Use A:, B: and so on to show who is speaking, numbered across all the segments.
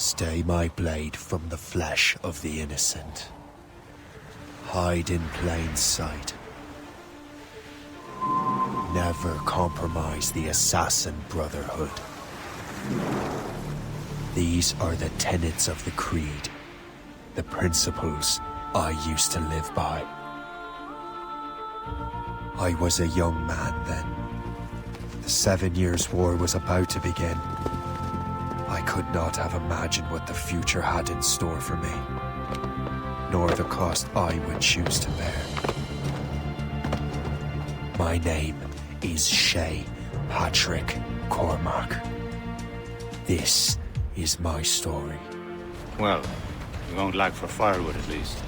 A: Stay my blade from the flesh of the innocent. Hide in plain sight. Never compromise the Assassin Brotherhood. These are the tenets of the Creed, the principles I used to live by. I was a young man then. The 7 Years' War was about to begin. I could not have imagined what the future had in store for me, nor the cost I would choose to bear. My name is Shay Patrick Cormac. This is my story.
B: Well, you won't lack for firewood at least.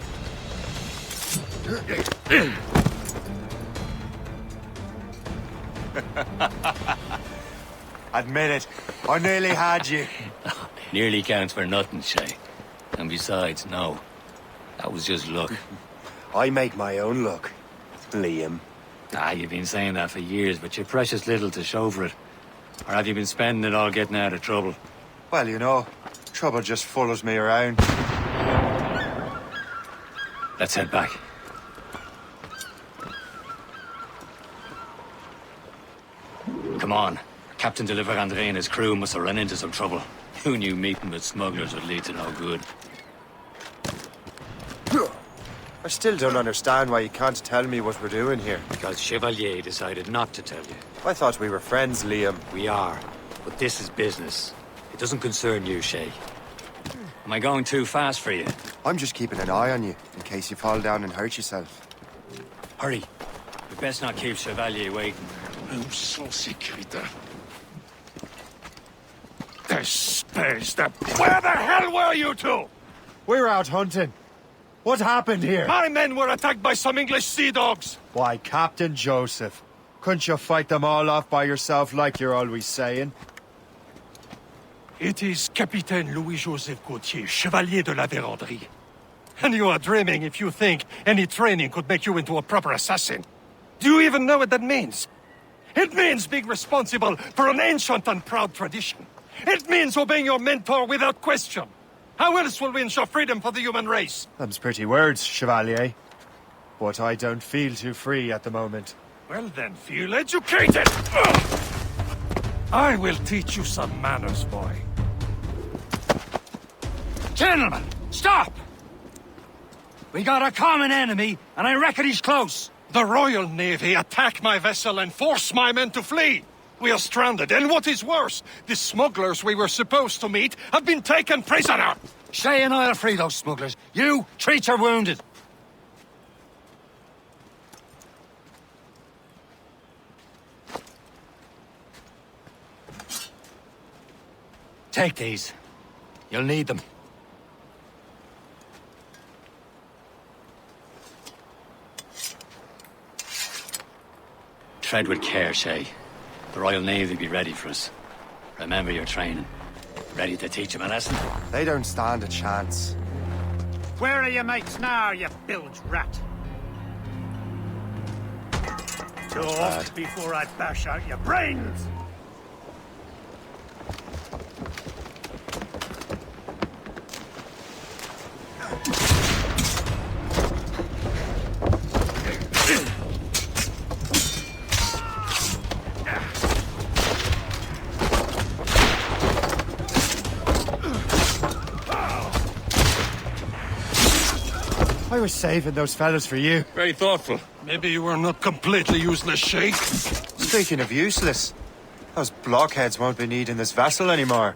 A: Admit it, I nearly had you.
B: Nearly counts for nothing, Shay. And besides, no. That was just luck.
A: I make my own luck, Liam.
B: You've been saying that for years, but you're precious little to show for it. Or have you been spending it all getting out of trouble?
A: Well, you know, trouble just follows me around.
B: Let's head back. Come on. Captain de Louisberg and his crew must have run into some trouble. Who knew meeting with smugglers would lead to no good?
A: I still don't understand why you can't tell me what we're doing here.
B: Because Chevalier decided not to tell you.
A: I thought we were friends, Liam.
B: We are, but this is business. It doesn't concern you, Shay. Am I going too fast for you?
A: I'm just keeping an eye on you, in case you fall down and hurt yourself.
B: Hurry. We best not keep Chevalier waiting.
C: Where the hell were you two?
A: We're out hunting. What happened here?
C: My men were attacked by some English sea dogs.
A: Why, Captain Joseph. Couldn't you fight them all off by yourself like you're always saying?
C: It is Capitaine Louis-Joseph Gauthier, Chevalier de la Vérendrye. And you are dreaming if you think any training could make you into a proper assassin. Do you even know what that means? It means being responsible for an ancient and proud tradition. It means obeying your mentor without question. How else will we ensure freedom for the human race?
A: Them's pretty words, Chevalier. But I don't feel too free at the moment.
C: Well then, feel educated! Ugh! I will teach you some manners, boy.
B: Gentlemen, stop! We got a common enemy, and I reckon he's close.
C: The Royal Navy attack my vessel and force my men to flee. We are stranded, and what is worse, the smugglers we were supposed to meet have been taken prisoner.
B: Shay and I'll free those smugglers. You, treat your wounded. Take these. You'll need them. Tread with care, Shay. The Royal Navy will be ready for us. Remember your training. Ready to teach them a lesson?
A: They don't stand a chance.
D: Where are your mates now, you bilge rat? Go off before I bash out your brains!
A: I was saving those fellas for you.
C: Very thoughtful. Maybe you were not completely useless, Shay.
A: Speaking of useless, those blockheads won't be needing this vessel anymore.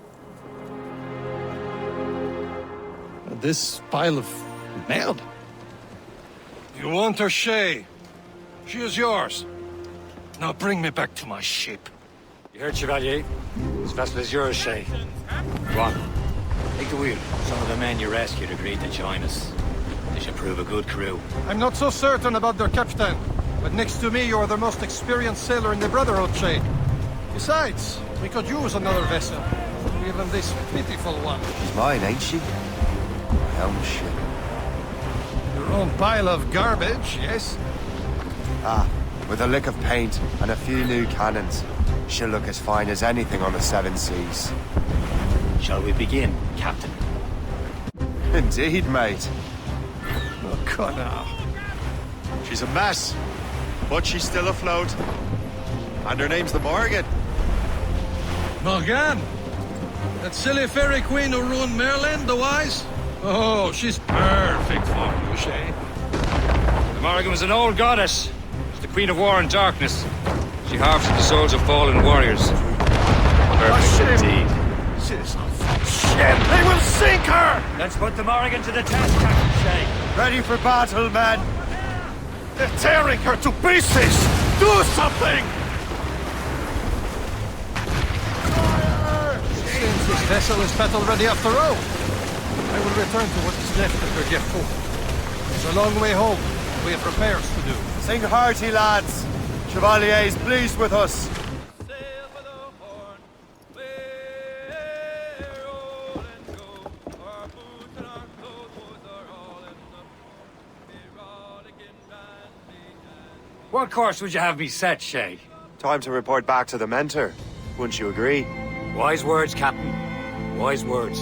C: This pile of mail. You want her, Shay? She is yours. Now bring me back to my ship.
B: You heard, Chevalier? This vessel is yours, Shay. Go on. Take the wheel. Some of the men you rescued agreed to join us. They should prove a good crew.
C: I'm not so certain about their captain, but next to me you're the most experienced sailor in the Brotherhood, Shay. Besides, we could use another vessel. Even this pitiful one.
A: She's mine, ain't she? My own ship.
C: Your own pile of garbage, yes?
A: Ah, with a lick of paint and a few new cannons, she'll look as fine as anything on the seven seas.
B: Shall we begin, Captain?
E: Indeed, mate.
C: Oh, Connor.
E: She's a mess, but she's still afloat. And her name's the Morrigan.
F: Morrigan? That silly fairy queen who ruined Maryland, the wise? Oh, she's perfect for you, Shay.
B: Morrigan was an old goddess. She's the queen of war and darkness. She harvested the souls of fallen warriors. Perfect indeed.
C: Shit! They will sink her!
B: Let's put the Morrigan to the test, Captain Shay.
E: Ready for battle, men.
C: They're tearing her to pieces! Do something!
F: Seems this vessel is battle ready after all. I will return to what is left of her Gerfo. It's a long way home. We have repairs to do.
E: Sing hearty, lads. Chevalier is pleased with us.
B: What course would you have me set, Shay?
E: Time to report back to the mentor. Wouldn't you agree?
B: Wise words, Captain. Wise words.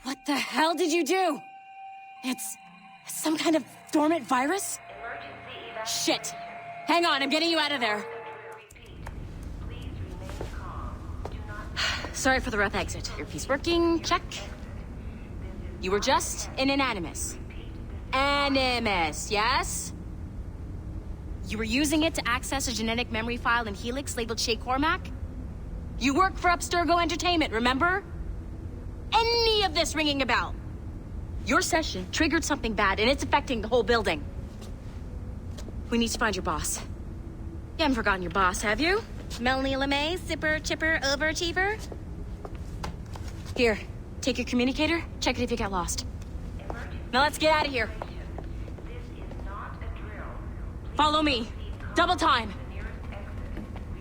G: What the hell did you do? It's some kind of dormant virus? Shit. Hang on, I'm getting you out of there. Sorry for the rough exit. Earpiece working, check. You were just an animus. Animus, yes? You were using it to access a genetic memory file in Helix labeled Shay Cormac? You work for Abstergo Entertainment, remember? Any of this ringing a bell? Your session triggered something bad, and it's affecting the whole building. We need to find your boss. You haven't forgotten your boss, have you? Melanie LeMay, zipper, chipper, overachiever? Here, take your communicator, check it if you get lost. Now let's get out of here. Follow me. Double time.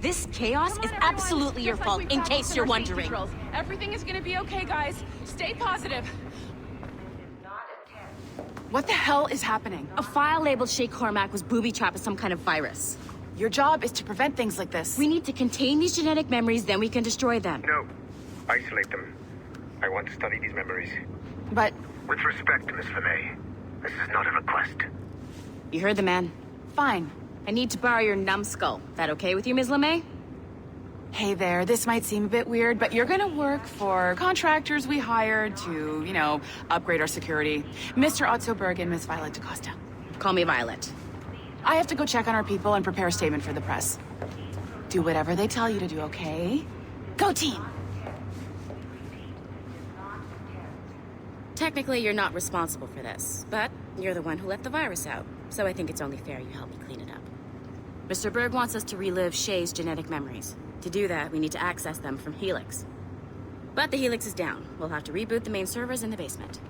G: This chaos is absolutely your fault, in case you're wondering.
H: Everything is gonna be okay, guys. Stay positive. What the hell is happening?
G: A file labeled Shay Cormac was booby-trapped with some kind of virus.
H: Your job is to prevent things like this.
G: We need to contain these genetic memories, then we can destroy them.
I: No. Isolate them. I want to study these memories.
H: But
I: With respect, Miss LeMay, this is not a request.
G: You heard the man.
H: fine.
G: I need to borrow your numbskull. That okay with you, Ms. LeMay?
H: Hey there, this might seem a bit weird, but you're gonna work for contractors we hired to, upgrade our security. Mr. Otzberg and Miss Violet DaCosta.
G: Call me Violet.
H: I have to go check on our people and prepare a statement for the press. Do whatever they tell you to do, okay? Go team!
G: Technically, you're not responsible for this, but you're the one who let the virus out, so I think it's only fair you help me clean it up. Mr. Berg wants us to relive Shay's genetic memories. To do that, we need to access them from Helix. But the Helix is down. We'll have to reboot the main servers in the basement.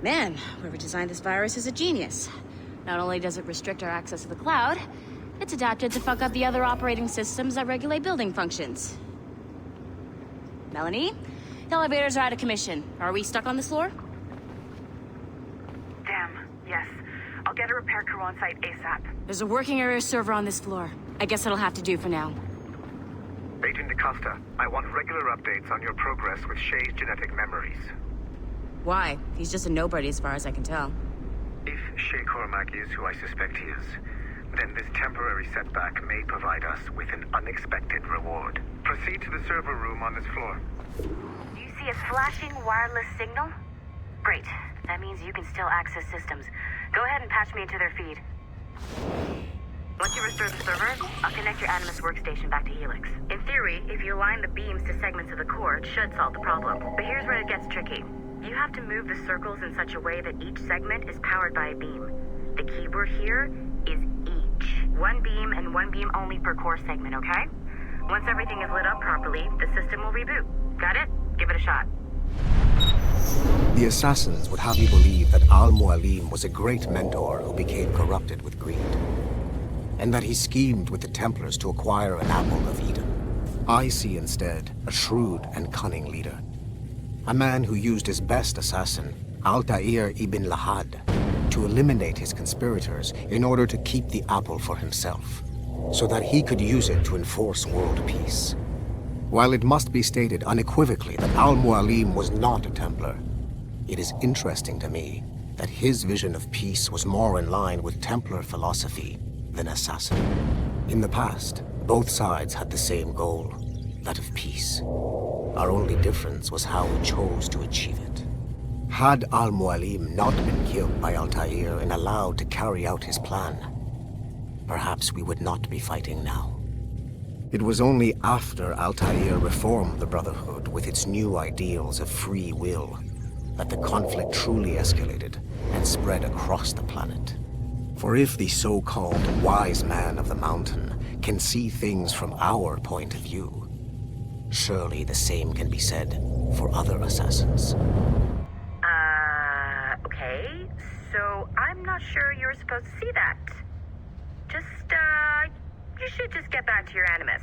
G: Man, whoever designed this virus is a genius. Not only does it restrict our access to the cloud, it's adapted to fuck up the other operating systems that regulate building functions. Melanie? The elevators are out of commission. Are we stuck on this floor?
J: Damn, yes. I'll get a repair crew on site ASAP.
G: There's a working area server on this floor. I guess it'll have to do for now.
I: Agent DaCosta, I want regular updates on your progress with Shay's genetic memories.
G: Why? He's just a nobody as far as I can tell.
I: If Shay Cormac is who I suspect he is, then this temporary setback may provide us with an unexpected reward. Proceed to the server room on this floor.
J: Do you see a flashing wireless signal? Great. That means you can still access systems. Go ahead and patch me into their feed. Once you restore the server, I'll connect your Animus workstation back to Helix. In theory, if you align the beams to segments of the core, it should solve the problem. But here's where it gets tricky. You have to move the circles in such a way that each segment is powered by a beam. The keyword here is each. One beam and one beam only per core segment, okay? Once everything is lit up properly, the system will reboot. Got it? Give it a shot.
K: The assassins would have you believe that Al-Mualim was a great mentor who became corrupted with greed.
L: and that he schemed with the Templars to acquire an apple of Eden. I see instead a shrewd and cunning leader. A man who used his best assassin, Altair ibn Lahad, to eliminate his conspirators in order to keep the apple for himself, so that he could use it to enforce world peace. While it must be stated unequivocally that Al-Mualim was not a Templar, it is interesting to me that his vision of peace was more in line with Templar philosophy than assassin. In the past, both sides had the same goal, that of peace. Our only difference was how we chose to achieve it. Had Al-Mualim not been killed by Altair and allowed to carry out his plan, perhaps we would not be fighting now. It was only after Altair reformed the Brotherhood with its new ideals of free will that the conflict truly escalated and spread across the planet. For if the so-called wise man of the mountain can see things from our point of view, surely the same can be said for other assassins.
J: Okay, so I'm not sure you're supposed to see that. You should just get back to your animus.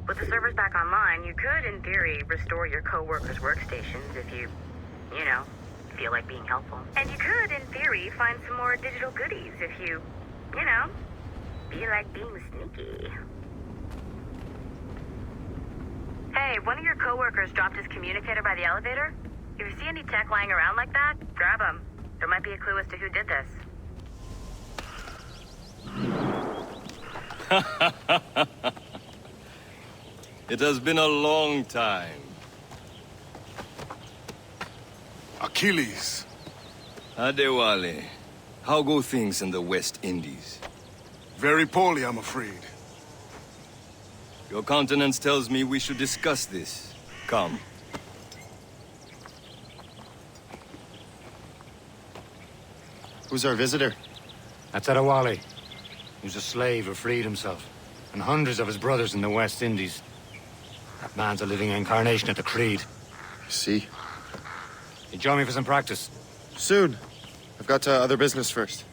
J: With the servers back online, you could, in theory, restore your co-workers' workstations if you feel like being helpful. And you could, in theory, find some more digital goodies if you feel like being sneaky. Hey, one of your co-workers dropped his communicator by the elevator. If you see any tech lying around like that, grab them. There might be a clue as to who did this.
M: It has been a long time.
N: Achilles.
M: Adewale, how go things in the West Indies?
N: Very poorly, I'm afraid.
M: Your countenance tells me we should discuss this. Come.
E: Who's our visitor?
B: That's Adewale. Who's a slave who freed himself, and hundreds of his brothers in the West Indies. That man's a living incarnation of the Creed.
E: See?
B: You join me for some practice?
E: Soon. I've got other business first.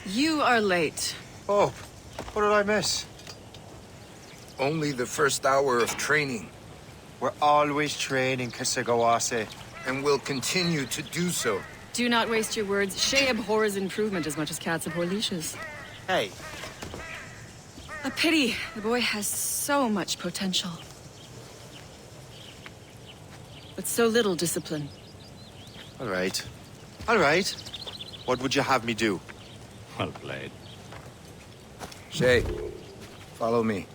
O: You are late.
E: Oh, what did I miss?
P: Only the first hour of training.
E: We're always training, Kasegawase.
P: And will continue to do so.
O: Do not waste your words. Shay abhors improvement as much as cats abhor leashes.
E: Hey.
O: A pity. The boy has so much potential. But so little discipline.
E: All right. All right. What would you have me do?
B: Well played.
P: Shay, follow me.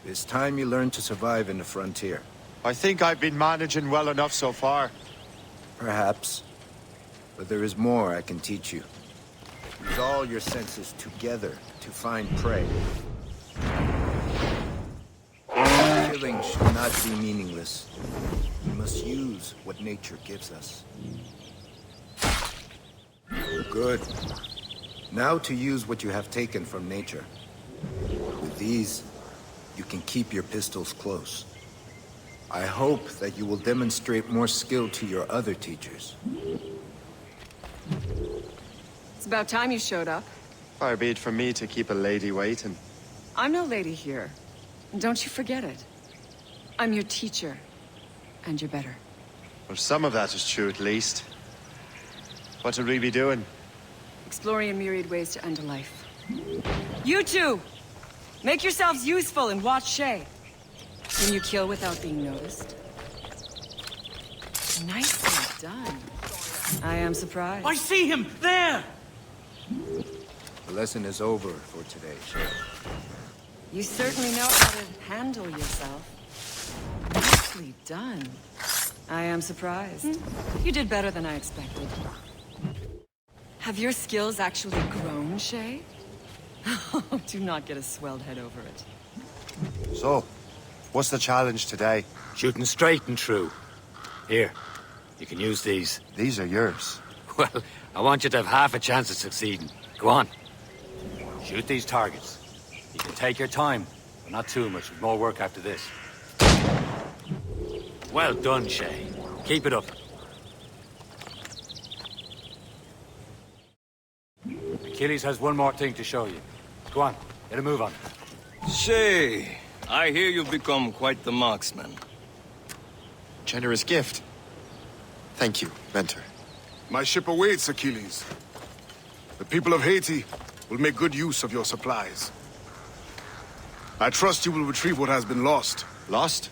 P: It's time you learn to survive in the frontier.
E: I think I've been managing well enough so far.
P: Perhaps. But there is more I can teach you. Use all your senses together to find prey. Killing should not be meaningless. We must use what nature gives us. Good. Now to use what you have taken from nature. With these, you can keep your pistols close. I hope that you will demonstrate more skill to your other teachers.
O: It's about time you showed up.
E: Far be it from me to keep a lady waiting.
O: I'm no lady here. And don't you forget it. I'm your teacher. And you're better.
E: Well, some of that is true at least. What would we be doing?
O: Exploring a myriad ways to end a life. You two! Make yourselves useful and watch Shay. Can you kill without being noticed? Nicely done. I am surprised.
Q: I see him! There!
P: The lesson is over for today, Shay.
O: You certainly know how to handle yourself. Nicely done. I am surprised. You did better than I expected. Have your skills actually grown, Shay? Do not get a swelled head over it.
E: So, what's the challenge today?
B: Shooting straight and true. Here, you can use these.
E: These are yours.
B: Well, I want you to have half a chance of succeeding. Go on. Shoot these targets. You can take your time, but not too much. There's more work after this. Well done, Shay. Keep it up. Achilles has one more thing to show you. Go on, get a move on.
M: Shay, I hear you've become quite the marksman.
E: Generous gift. Thank you, mentor.
N: My ship awaits, Achilles. The people of Haiti will make good use of your supplies. I trust you will retrieve what has been lost.
E: Lost?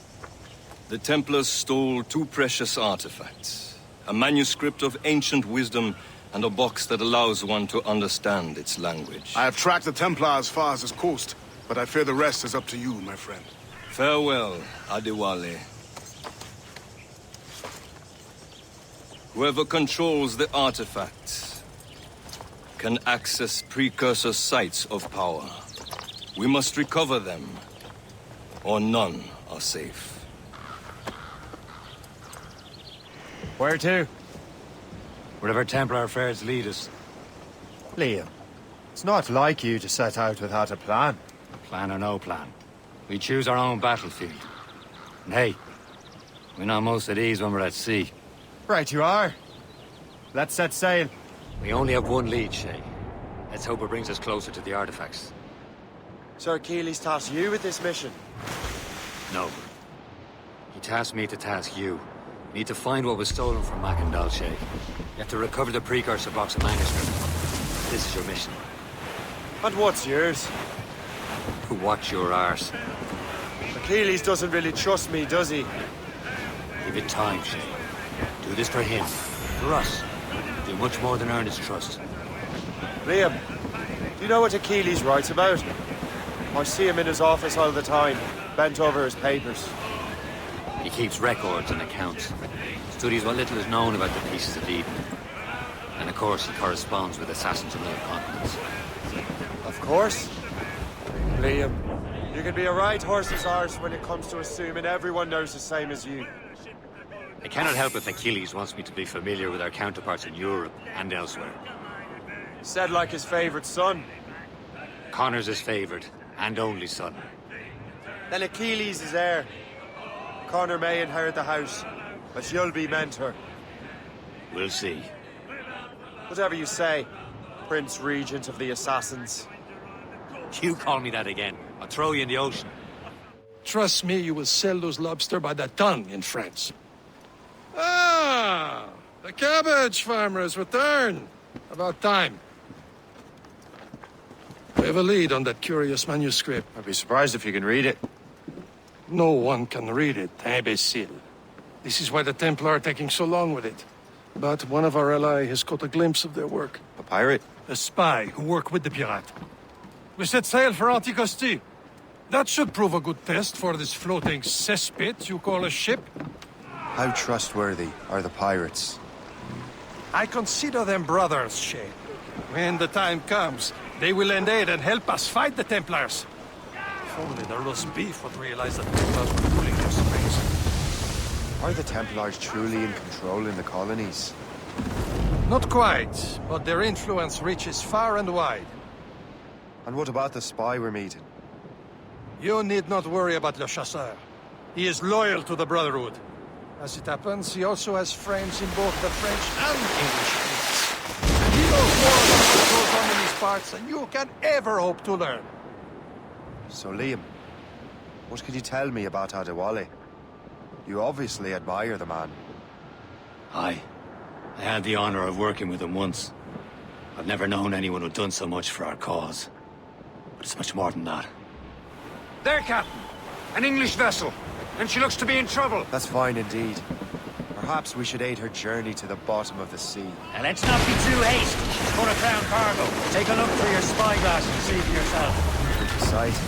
M: The Templars stole 2 precious artifacts. A manuscript of ancient wisdom and a box that allows one to understand its language.
N: I have tracked the Templar as far as this coast, but I fear the rest is up to you, my friend.
M: Farewell, Adewale. Whoever controls the artifacts can access precursor sites of power. We must recover them, or none are safe.
B: Where to? Wherever Templar affairs lead us.
A: Liam, it's not like you to set out without a plan.
B: Plan or no plan. We choose our own battlefield. And hey, we're not most at ease when we're at sea.
A: Right you are. Let's set sail.
B: We only have one lead, Shay. Let's hope it brings us closer to the artifacts.
Q: Sir Achilles tasked you with this mission?
B: No. He tasked me to task you. We need to find what was stolen from Mac and Dalshay. You have to recover the precursor box of manuscript. This is your mission.
Q: And what's yours?
B: Watch your arse.
Q: Achilles doesn't really trust me, does he?
B: Give it time, Shay. Do this for him. For us. Do much more than earn his trust.
Q: Liam, do you know what Achilles writes about? I see him in his office all the time, bent over his papers.
B: He keeps records and accounts. Studies what little is known about the pieces of Eden. And of course, he corresponds with assassins from other continents.
Q: Of course. Liam, you can be a right horse's arse when it comes to assuming everyone knows the same as you.
B: I cannot help if Achilles wants me to be familiar with our counterparts in Europe and elsewhere.
Q: Said like his favorite son.
B: Connor's his favored and only son.
Q: Then Achilles is heir. Connor may inherit the house, but you'll be mentor.
B: We'll see.
Q: Whatever you say, Prince Regent of the Assassins.
B: You call me that again, I'll throw you in the ocean.
C: Trust me, you will sell those lobster by the ton in France. Ah, the cabbage farmers return. About time. We have a lead on that curious manuscript.
E: I'd be surprised if you can read it.
C: No one can read it, imbecile. This is why the Templar are taking so long with it. But one of our allies has caught a glimpse of their work.
E: A pirate?
C: A spy who worked with the pirate. We set sail for Anticosti. That should prove a good test for this floating cesspit you call a ship.
A: How trustworthy are the pirates?
C: I consider them brothers, Shay. When the time comes, they will lend aid and help us fight the Templars. If only the roast beef would realize that the Templars were fooling their strings.
A: Are the Templars truly in control in the colonies?
C: Not quite, but their influence reaches far and wide.
A: And what about the spy we're meeting?
C: You need not worry about Le Chasseur. He is loyal to the Brotherhood. As it happens, he also has friends in both the French and English fleets. And he knows more about what goes on in these parts than you can ever hope to learn.
A: So, Liam, what can you tell me about Adewale? You obviously admire the man.
B: Aye. I had the honor of working with him once. I've never known anyone who'd done so much for our cause. But it's much more than that.
F: There, Captain! An English vessel! And she looks to be in trouble!
A: That's fine indeed. Perhaps we should aid her journey to the bottom of the sea.
B: Now let's not be too hasty. She's going to crown cargo. Take a look through your spyglass and see for yourself.
A: Besides,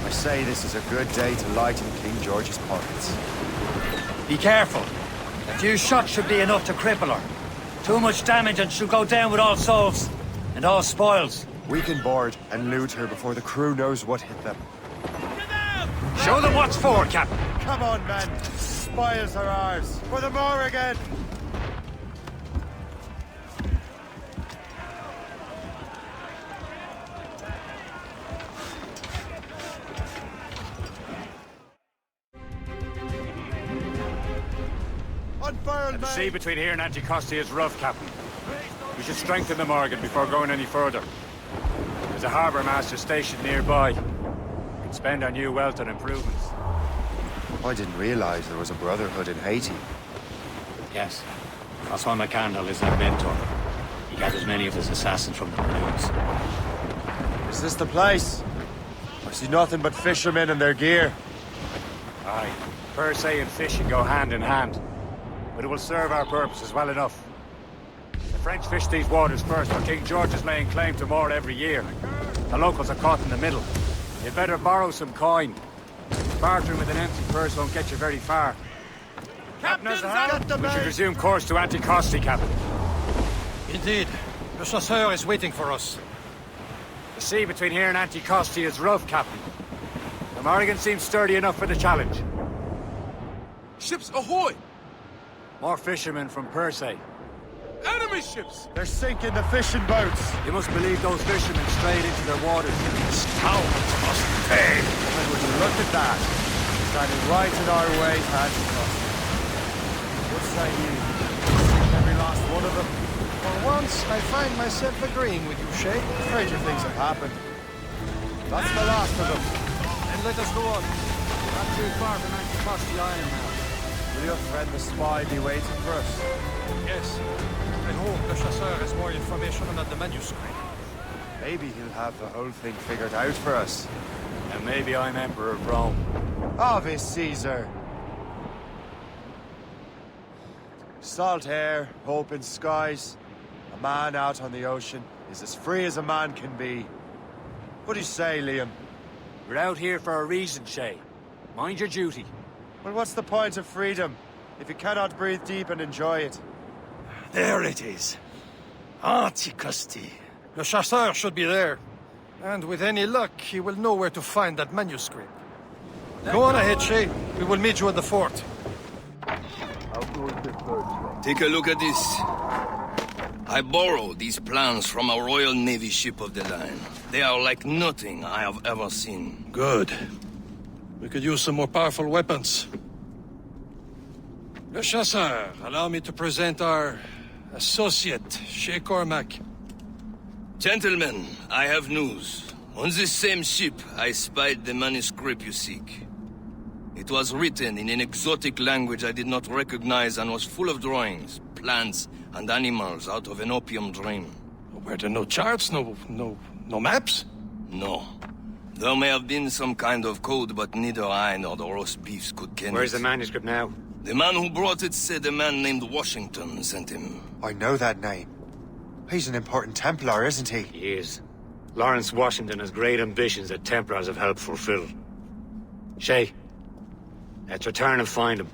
A: I say this is a good day to lighten King George's pockets.
B: Be careful. A few shots should be enough to cripple her. Too much damage and she'll go down with all souls. And all spoils.
A: We can board and loot her before the crew knows what hit them.
F: Show them what's for, Captain.
Q: Come on, men. Spoils are ours. For the Morrigan!
F: The sea between here and Anticosti is rough, Captain.
Q: We should strengthen the Morrigan before going any further. There's a harbour master station nearby. We can spend our new wealth on improvements.
E: I didn't realize there was a brotherhood in Haiti.
B: Yes. Francois McCandle is our mentor. He gathers many of his assassins from the Marines.
Q: Is this the place? I see nothing but fishermen and their gear. Aye. Per se and fishing go hand in hand. But it will serve our purposes well enough. The French fish these waters first, but King George is laying claim to more every year. The locals are caught in the middle. You'd better borrow some coin. Bartering with an empty purse won't get you very far. Captain's out! We should resume course to Anticosti, Captain.
F: Indeed. Le chasseur is waiting for us.
Q: The sea between here and Anticosti is rough, Captain. The Morrigan seems sturdy enough for the challenge.
N: Ships ahoy!
Q: More fishermen from Persay.
N: Enemy ships!
Q: They're sinking the fishing boats. You must believe those fishermen strayed into their waters.
N: Scoundrels must pay!
Q: And would you look at that? Standing right in our way to Anticosti. What say you? Every last one of them?
F: For once, I find myself agreeing with you, Shay.
Q: Stranger things have happened. That's the last of them.
F: Then let us go on. Not too far from Anticosti Iron now.
Q: Will your friend the spy be waiting for us?
F: Yes. I hope the chasseur has more information about the manuscript.
Q: Maybe he'll have the whole thing figured out for us. And maybe I'm Emperor of Rome. Ave Caesar! Salt air, open skies. A man out on the ocean is as free as a man can be. What do you say, Liam? We're out here for a reason, Shay. Mind your duty. Well, what's the point of freedom if you cannot breathe deep and enjoy it?
C: There it is. Anticosti.
F: Le chasseur should be there. And with any luck, he will know where to find that manuscript. Go on ahead, Shay. We will meet you at the fort.
M: Take a look at this. I borrowed these plans from a Royal Navy ship of the line. They are like nothing I have ever seen.
F: Good. We could use some more powerful weapons. Le chasseur, allow me to present our associate, Shay Cormac.
M: Gentlemen, I have news. On this same ship, I spied the manuscript you seek. It was written in an exotic language I did not recognize and was full of drawings, plants, and animals out of an opium dream.
F: Were there no charts, no maps?
M: No. There may have been some kind of code, but neither I nor the roast beefs could ken it.
B: Where's the manuscript now?
M: The man who brought it said a man named Washington sent him.
E: I know that name. He's an important Templar, isn't he?
B: He is. Lawrence Washington has great ambitions that Templars have helped fulfill. Shay, let's return and find him.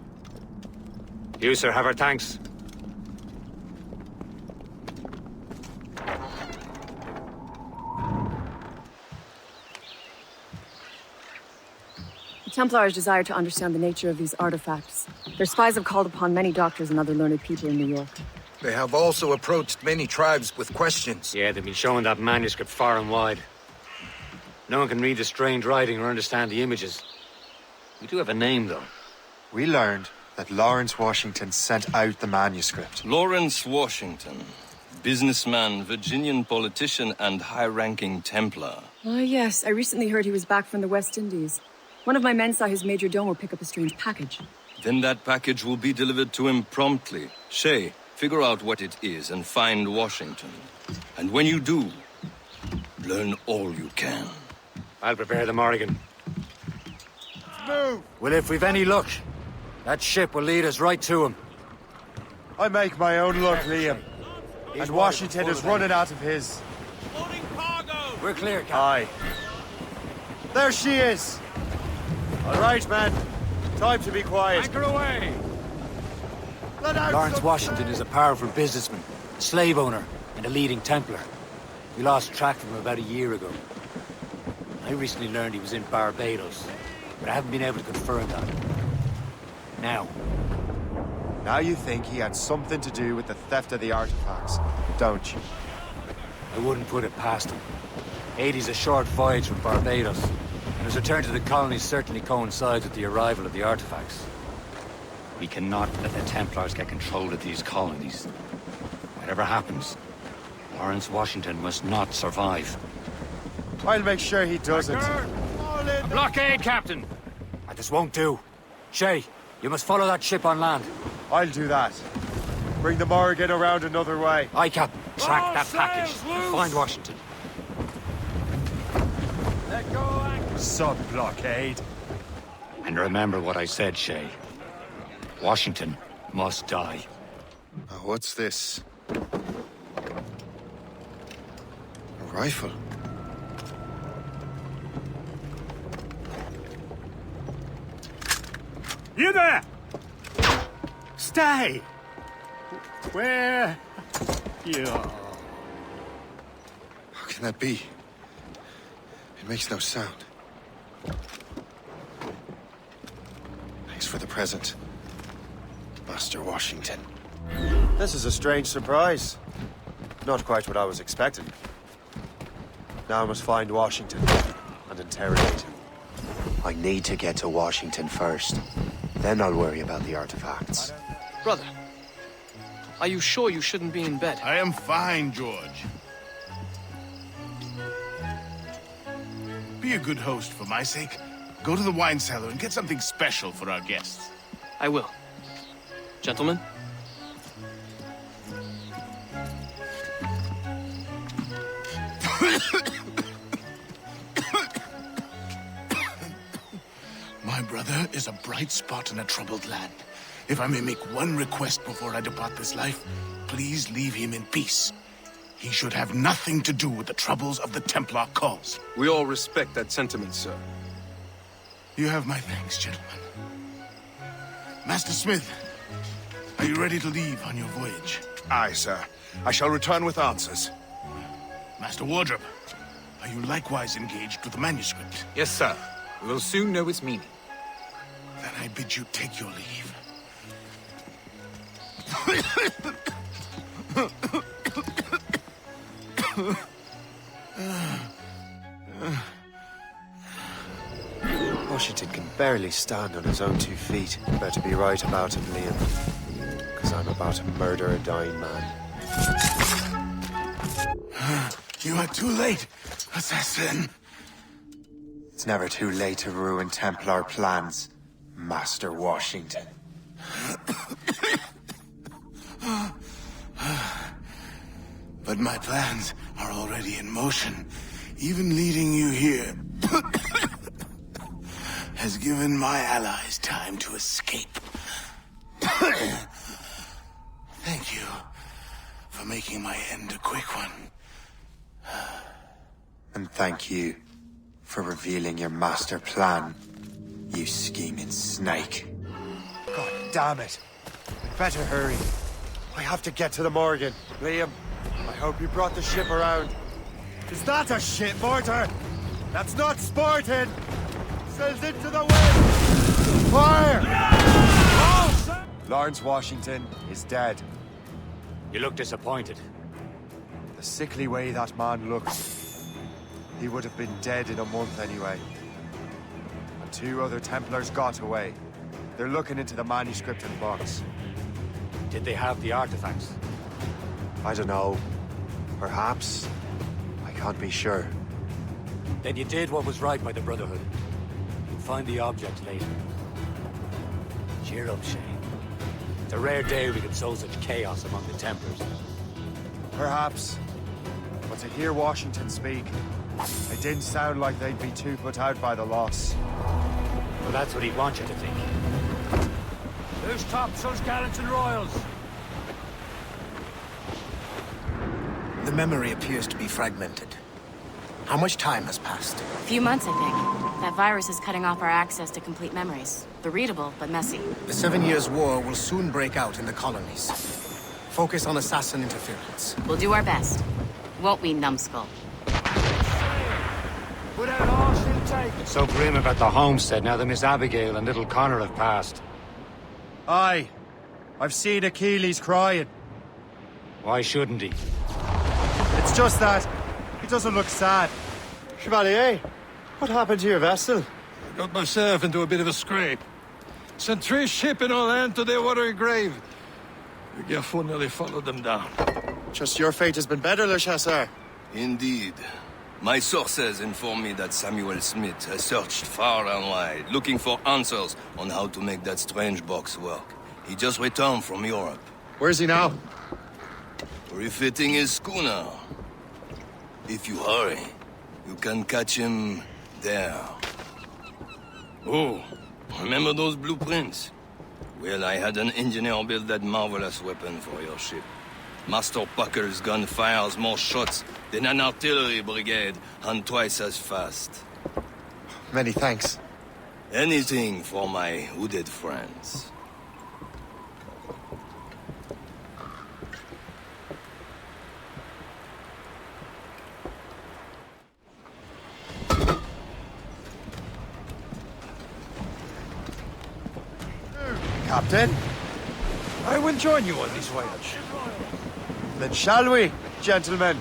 B: You, sir, have our thanks.
R: The Templars desire to understand the nature of these artifacts. Their spies have called upon many doctors and other learned people in New York.
P: They have also approached many tribes with questions.
B: Yeah, they've been showing that manuscript far and wide. No one can read the strange writing or understand the images. We do have a name, though.
E: We learned that Lawrence Washington sent out the manuscript.
M: Lawrence Washington. Businessman, Virginian politician, and high-ranking Templar.
R: Ah, yes. I recently heard he was back from the West Indies. One of my men saw his major domo pick up a strange package.
M: Then that package will be delivered to him promptly. Shay, figure out what it is and find Washington. And when you do, learn all you can.
B: I'll prepare the Morrigan.
Q: Move!
B: Well, if we've any luck, that ship will lead us right to him.
Q: I make my own luck, Liam. And Washington is running out of his.
B: We're clear, Captain.
Q: Aye. There she is! All right, man. Time to be quiet.
F: Anchor away!
B: Lawrence Washington is a powerful businessman, a slave owner, and a leading Templar. We lost track of him about a year ago. I recently learned he was in Barbados, but I haven't been able to confirm that.
Q: Now you think he had something to do with the theft of the artifacts, don't you?
B: I wouldn't put it past him. Haiti's a short voyage from Barbados, and his return to the colonies certainly coincides with the arrival of the artifacts. We cannot let the Templars get control of these colonies. Whatever happens, Lawrence Washington must not survive.
Q: I'll make sure he doesn't.
B: A blockade, Captain! This won't do. Shay, you must follow that ship on land.
Q: I'll do that. Bring the Morrigan around another way.
B: Aye, Captain. Track that package. Find Washington.
Q: Let go, anchor.
B: Sub-blockade. And remember what I said, Shay. Washington must die.
E: What's this? A rifle.
D: You there! Stay! Where you are?
E: How can that be? It makes no sound. Thanks for the present, Master Washington.
Q: This is a strange surprise. Not quite what I was expecting. Now I must find Washington and interrogate him.
A: I need to get to Washington first. Then I'll worry about the artifacts.
S: Brother, are you sure you shouldn't be in bed?
N: I am fine, George. Be a good host for my sake. Go to the wine cellar and get something special for our guests.
S: I will. Gentlemen?
N: My brother is a bright spot in a troubled land. If I may make one request before I depart this life, please leave him in peace. He should have nothing to do with the troubles of the Templar cause.
F: We all respect that sentiment, sir.
N: You have my thanks, gentlemen. Master Smith, are you ready to leave on your voyage?
E: Aye, sir. I shall return with answers.
N: Master Wardrop, are you likewise engaged with the manuscript?
T: Yes, sir. We will soon know its meaning.
N: Then I bid you take your leave.
Q: Washington can barely stand on his own 2 feet. Better be right about him, Liam. Because I'm about to murder a dying man.
N: You are too late, assassin.
A: It's never too late to ruin Templar plans, Master Washington.
N: But my plans are already in motion. Even leading you here has given my allies time to escape. Thank you for making my end a quick one.
A: And thank you for revealing your master plan, you scheming snake.
Q: God damn it. I'd better hurry. I have to get to the Morrigan. Liam, I hope you brought the ship around. Is that a ship, Mortar? That's not sporting! Sails into the wind! Fire! Lawrence Washington is dead.
B: You look disappointed.
Q: The sickly way that man looks, he would have been dead in a month anyway. And 2 other Templars got away. They're looking into the manuscript and box.
B: Did they have the artifacts?
Q: I don't know. Perhaps. I can't be sure.
B: Then you did what was right by the Brotherhood. You'll find the object later. Cheer up, Shay. It's a rare day we could sow such chaos among the Templars.
Q: Perhaps. But to hear Washington speak, it didn't sound like they'd be too put out by the loss.
B: Well, that's what he'd want you to think. Who's topsails, gallants, and royals?
L: The memory appears to be fragmented. How much time has passed?
G: A few months, I think. That virus is cutting off our access to complete memories. They're readable, but messy.
L: The 7 Years' War will soon break out in the colonies. Focus on assassin interference.
G: We'll do our best. Won't we, numbskull?
B: Without all she'll take. It's so grim about the homestead now that Miss Abigail and little Connor have passed.
Q: Aye. I've seen Achilles crying.
B: Why shouldn't he?
Q: It's just that he doesn't look sad. Chevalier, what happened to your vessel?
C: I got myself into a bit of a scrape. Sent 3 ships in all land to their watery grave. The Gerfo nearly followed them down.
E: Just your fate has been better, Le Chasseur.
M: Indeed. My sources inform me that Samuel Smith has searched far and wide, looking for answers on how to make that strange box work. He just returned from Europe.
E: Where's he now?
M: Refitting his schooner. If you hurry, you can catch him there. Oh, remember those blueprints? Well, I had an engineer build that marvelous weapon for your ship. Master Puckle's gun fires more shots than an artillery brigade, and twice as fast.
E: Many thanks.
M: Anything for my hooded friends.
E: Captain?
F: I will join you on this voyage.
E: Then shall we, gentlemen?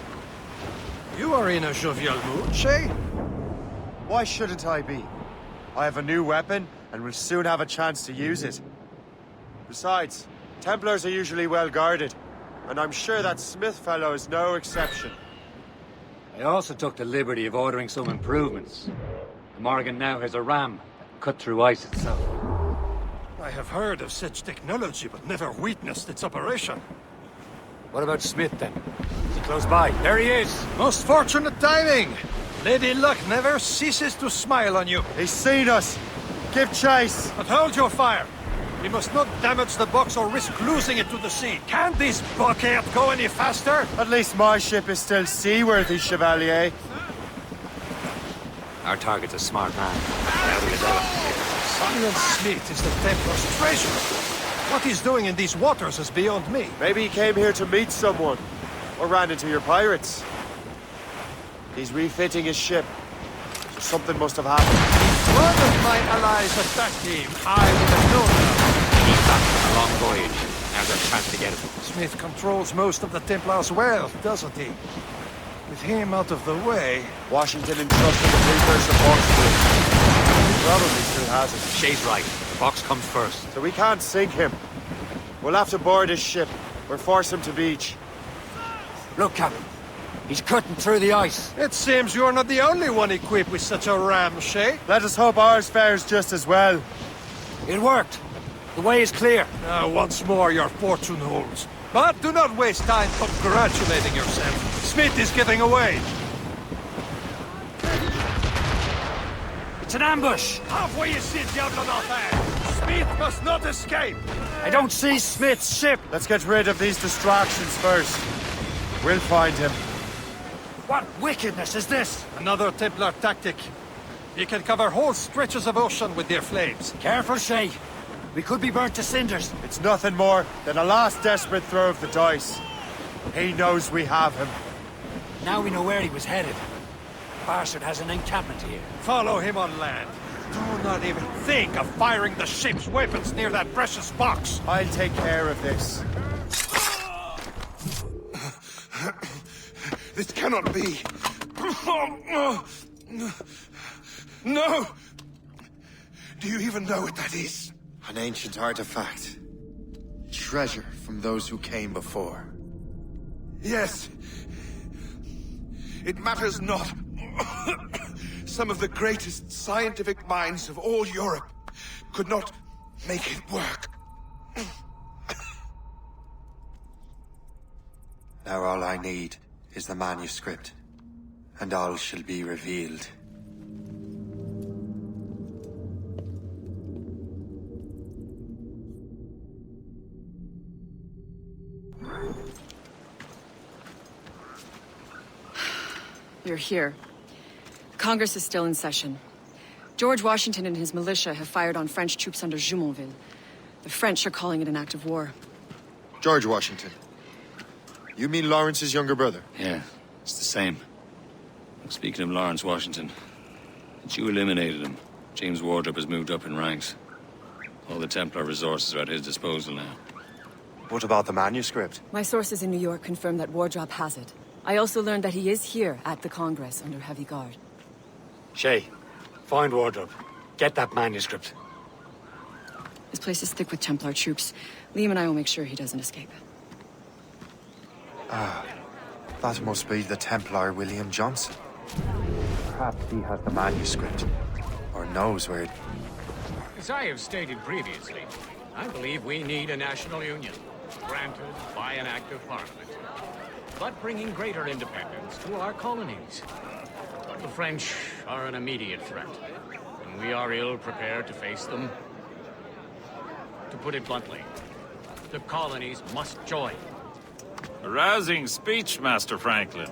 F: You are in a jovial mood, Shay?
E: Why shouldn't I be? I have a new weapon, and will soon have a chance to use it. Besides, Templars are usually well guarded, and I'm sure that Smith fellow is no exception.
B: I also took the liberty of ordering some improvements. The Morrigan now has a ram that can cut through ice itself.
C: I have heard of such technology, but never witnessed its operation.
B: What about Smith, then? Is he close by? There he is!
F: Most fortunate timing! Lady Luck never ceases to smile on you.
E: He's seen us! Give chase!
C: But hold your fire! We must not damage the box or risk losing it to the sea. Can't this bucket go any faster?
E: At least my ship is still seaworthy, Chevalier.
B: Our target's a smart man. Now we develop.
C: Samuel Smith is the Templar's treasure. What he's doing in these waters is beyond me.
E: Maybe he came here to meet someone, or ran into your pirates. He's refitting his ship, so something must have happened.
C: If one of my allies attacked him, I would have known that.
B: He's back from a long voyage. Now's our chance to get him.
C: Smith controls most of the Templars' wealth, doesn't he? With him out of the way...
E: Washington entrusted the papers to Oxford. He probably still has it.
B: Shay's right. The box comes first.
E: So we can't sink him. We'll have to board his ship, or force him to beach.
B: Look, Captain. He's cutting through the ice.
C: It seems you're not the only one equipped with such a ram, Shay.
E: Let us hope ours fares just as well.
B: It worked. The way is clear.
C: Now, once more, your fortune holds. But do not waste time congratulating yourself. Smith is getting away.
B: It's an ambush.
C: Halfway is it, Diablo d'Enfer. Smith must not escape.
B: I don't see Smith's ship.
E: Let's get rid of these distractions first. We'll find him.
B: What wickedness is this?
C: Another Templar tactic. You can cover whole stretches of ocean with their flames.
B: Careful, Shay. We could be burnt to cinders.
E: It's nothing more than a last desperate throw of the dice. He knows we have him.
B: Now we know where he was headed. Bastard has an encampment here.
C: Follow him on land. Do not even think of firing the ship's weapons near that precious box.
E: I'll take care of this.
N: This cannot be. No! Do you even know what that is?
P: An ancient artifact. Treasure from those who came before.
N: Yes. It matters not. Some of the greatest scientific minds of all Europe could not make it work.
A: Now all I need is the manuscript, and all shall be revealed.
R: You're here. Congress is still in session. George Washington and his militia have fired on French troops under Jumonville. The French are calling it an act of war.
E: George Washington. You mean Lawrence's younger brother?
U: Yeah, it's the same. Speaking of Lawrence Washington, since you eliminated him, James Wardrop has moved up in ranks. All the Templar resources are at his disposal now.
E: What about the manuscript?
R: My sources in New York confirm that Wardrop has it. I also learned that he is here at the Congress under heavy guard.
B: Shay, find Wardrop. Get that manuscript.
R: This place is thick with Templar troops. Liam and I will make sure he doesn't escape.
E: That must be the Templar William Johnson. Perhaps he has the manuscript, or knows where it...
H: As I have stated previously, I believe we need a national union, granted by an act of parliament, but bringing greater independence to our colonies. But the French are an immediate threat, and we are ill prepared to face them. To put it bluntly, the colonies must join.
V: A rousing speech, Master Franklin.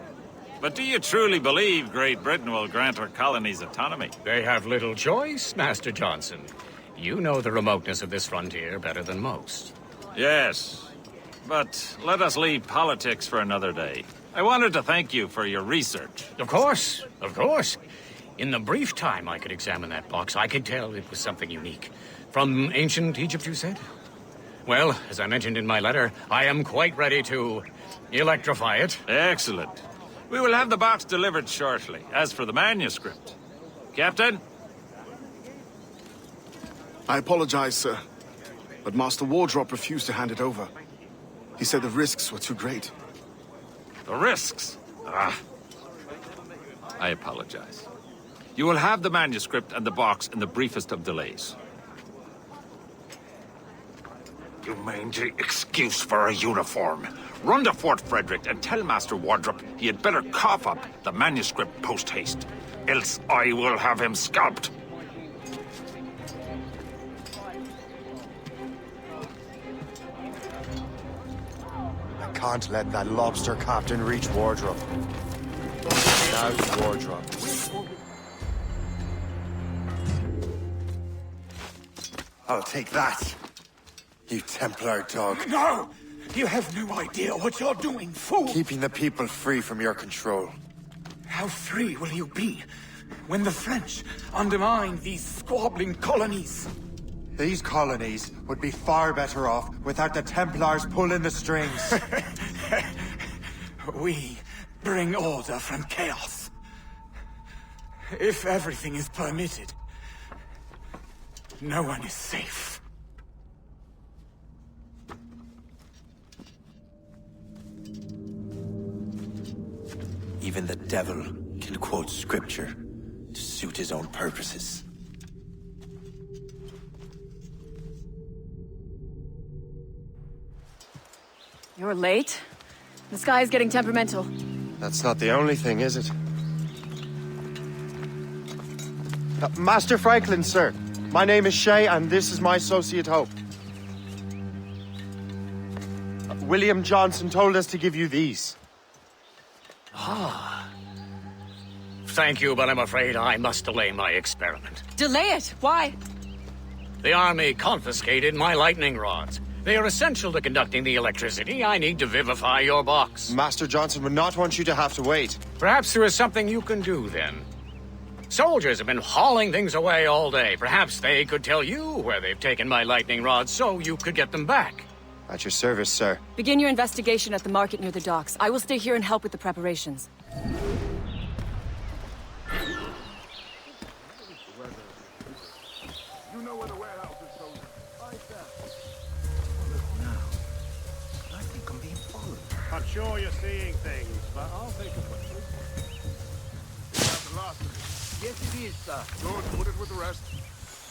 V: But do you truly believe Great Britain will grant our colonies autonomy?
H: They have little choice, Master Johnson. You know the remoteness of this frontier better than most.
V: Yes, but let us leave politics for another day. I wanted to thank you for your research.
H: Of course, of course. In the brief time I could examine that box, I could tell it was something unique. From ancient Egypt, you said? Well, as I mentioned in my letter, I am quite ready to electrify it.
V: Excellent. We will have the box delivered shortly. As for the manuscript... Captain?
N: I apologize, sir, but Master Wardrop refused to hand it over. He said the risks were too great.
V: The risks? Ah. I apologize. You will have the manuscript and the box in the briefest of delays.
W: You mangy excuse for a uniform. Run to Fort Frederick and tell Master Wardrop he had better cough up the manuscript post-haste. Else I will have him scalped.
E: I can't let that lobster captain reach Wardrop. Now Wardrop. I'll take that. You Templar dog.
D: No! You have no idea what you're doing, fool!
E: Keeping the people free from your control.
D: How free will you be when the French undermine these squabbling colonies?
E: These colonies would be far better off without the Templars pulling the strings.
D: We bring order from chaos. If everything is permitted, no one is safe.
B: Even the devil can quote scripture to suit his own purposes.
R: You're late. The sky is getting temperamental.
E: That's not the only thing, is it? Master Franklin, sir. My name is Shay, and this is my associate Hope. William Johnson told us to give you these.
H: Ah. Thank you, but I'm afraid I must delay my experiment.
R: Delay it? Why?
H: The army confiscated my lightning rods. They are essential to conducting the electricity I need to vivify your box.
E: Master Johnson would not want you to have to wait.
H: Perhaps there is something you can do, then. Soldiers have been hauling things away all day. Perhaps they could tell you where they've taken my lightning rods so you could get them back.
E: At your service, sir.
R: Begin your investigation at the market near the docks. I will stay here and help with the preparations.
N: You know where the warehouse is, soldier. Right there.
P: Now, I think I'm being followed.
D: I'm sure you're seeing things, but I'll think of it.
N: That's the last of it.
P: Yes, it is, sir.
N: Good, put it with the rest.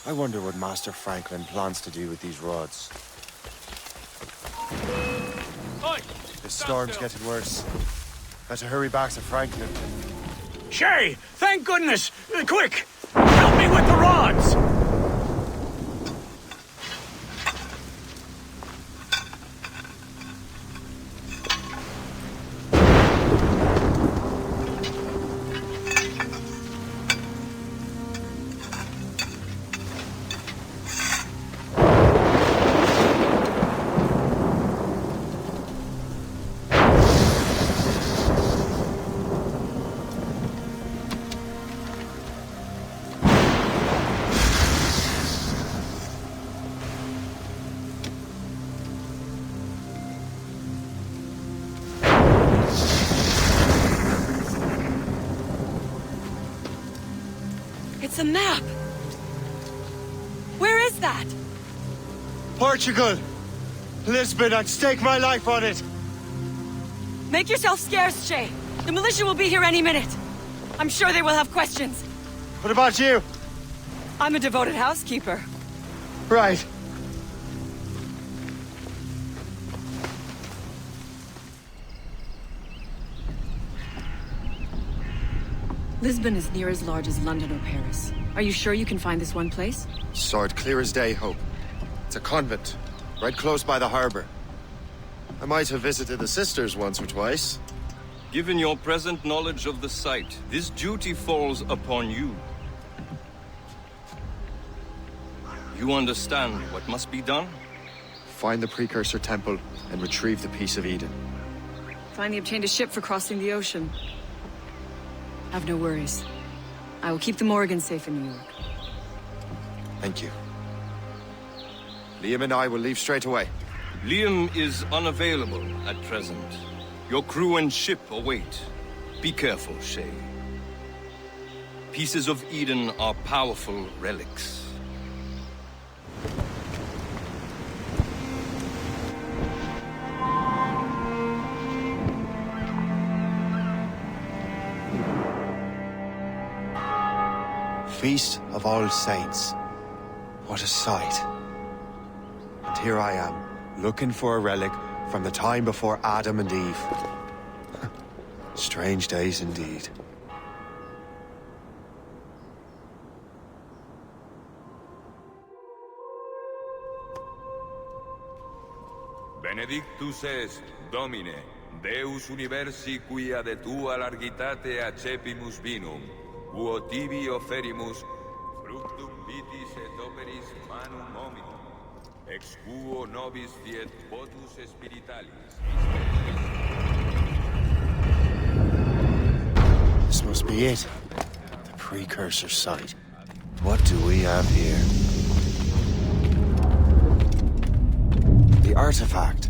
E: I wonder what Master Franklin plans to do with these rods. The storm's getting worse. Better hurry back to Franklin.
H: Shay! Thank goodness! Quick! Help me with the rods!
R: It's a map! Where is that?
E: Portugal! Lisbon, I'd stake my life on it!
R: Make yourself scarce, Shay. The militia will be here any minute. I'm sure they will have questions.
E: What about you?
R: I'm a devoted housekeeper.
E: Right.
R: Lisbon is near as large as London or Paris. Are you sure you can find this one place?
E: Sword clear as day, Hope. It's a convent, right close by the harbor. I might have visited the sisters once or twice.
M: Given your present knowledge of the site, this duty falls upon you. You understand what must be done?
E: Find the Precursor Temple and retrieve the Piece of Eden.
R: Finally obtained a ship for crossing the ocean. Have no worries. I will keep the Morrigan safe in New York.
E: Thank you. Liam and I will leave straight away.
M: Liam is unavailable at present. Your crew and ship await. Be careful, Shay. Pieces of Eden are powerful relics.
E: Feast of All Saints. What a sight. And here I am, looking for a relic from the time before Adam and Eve. Strange days indeed.
I: Benedictus est, Domine, Deus universi quia de tua largitate accepimus vinum, uo tibi offerimus, fructum vitis et operis manum hominum, ex quo nobis fiet votus spiritualis.
E: This must be it. The Precursor site. What do we have here? The artifact.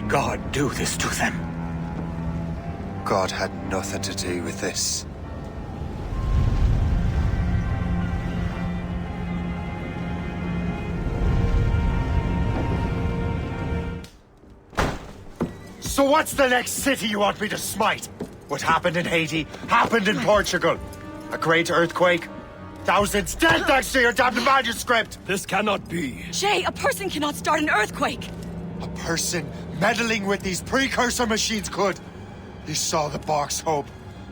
D: God do this to them?
E: God had nothing to do with this. So what's the next city you want me to smite? What happened in Haiti happened in Portugal. A great earthquake. Thousands dead thanks to your damned manuscript!
C: This cannot be.
R: Jay, a person cannot start an earthquake!
E: A person meddling with these precursor machines could. You saw the box, Hope.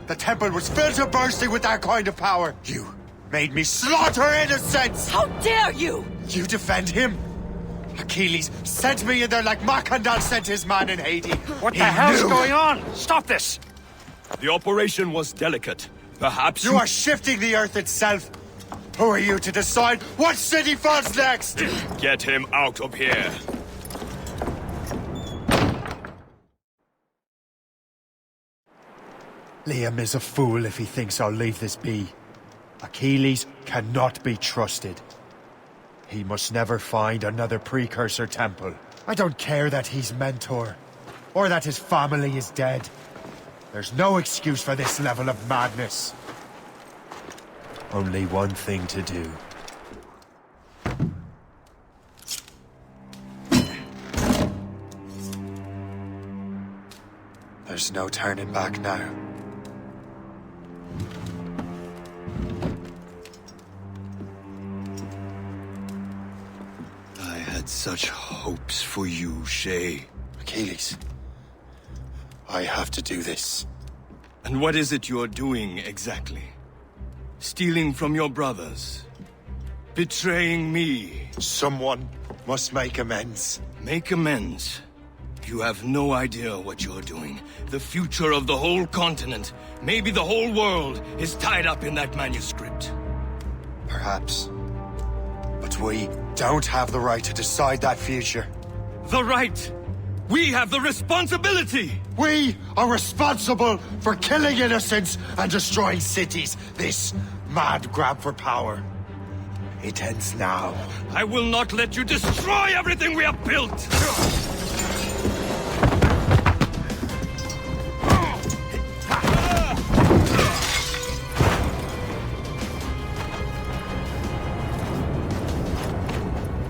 E: The temple was filled to bursting with that kind of power. You made me slaughter innocents!
R: How dare you!
E: You defend him? Achilles sent me in there like Macandal sent his man in Haiti.
C: What the hell's going on? Stop this! The operation was delicate. Perhaps
E: you are shifting the earth itself. Who are you to decide what city falls next?
C: Get him out of here.
E: Liam is a fool if he thinks I'll leave this be. Achilles cannot be trusted. He must never find another precursor temple. I don't care that he's mentor, or that his family is dead. There's no excuse for this level of madness. Only one thing to do. There's no turning back now.
M: I had such hopes for you, Shay.
E: Achilles, I have to do this.
M: And what is it you're doing exactly? Stealing from your brothers? Betraying me?
E: Someone must make amends.
M: Make amends? You have no idea what you're doing. The future of the whole continent, maybe the whole world, is tied up in that manuscript.
E: Perhaps. But we don't have the right to decide that future.
M: The right! We have the responsibility!
E: We are responsible for killing innocents and destroying cities. This mad grab for power. It ends now.
M: I will not let you destroy everything we have built!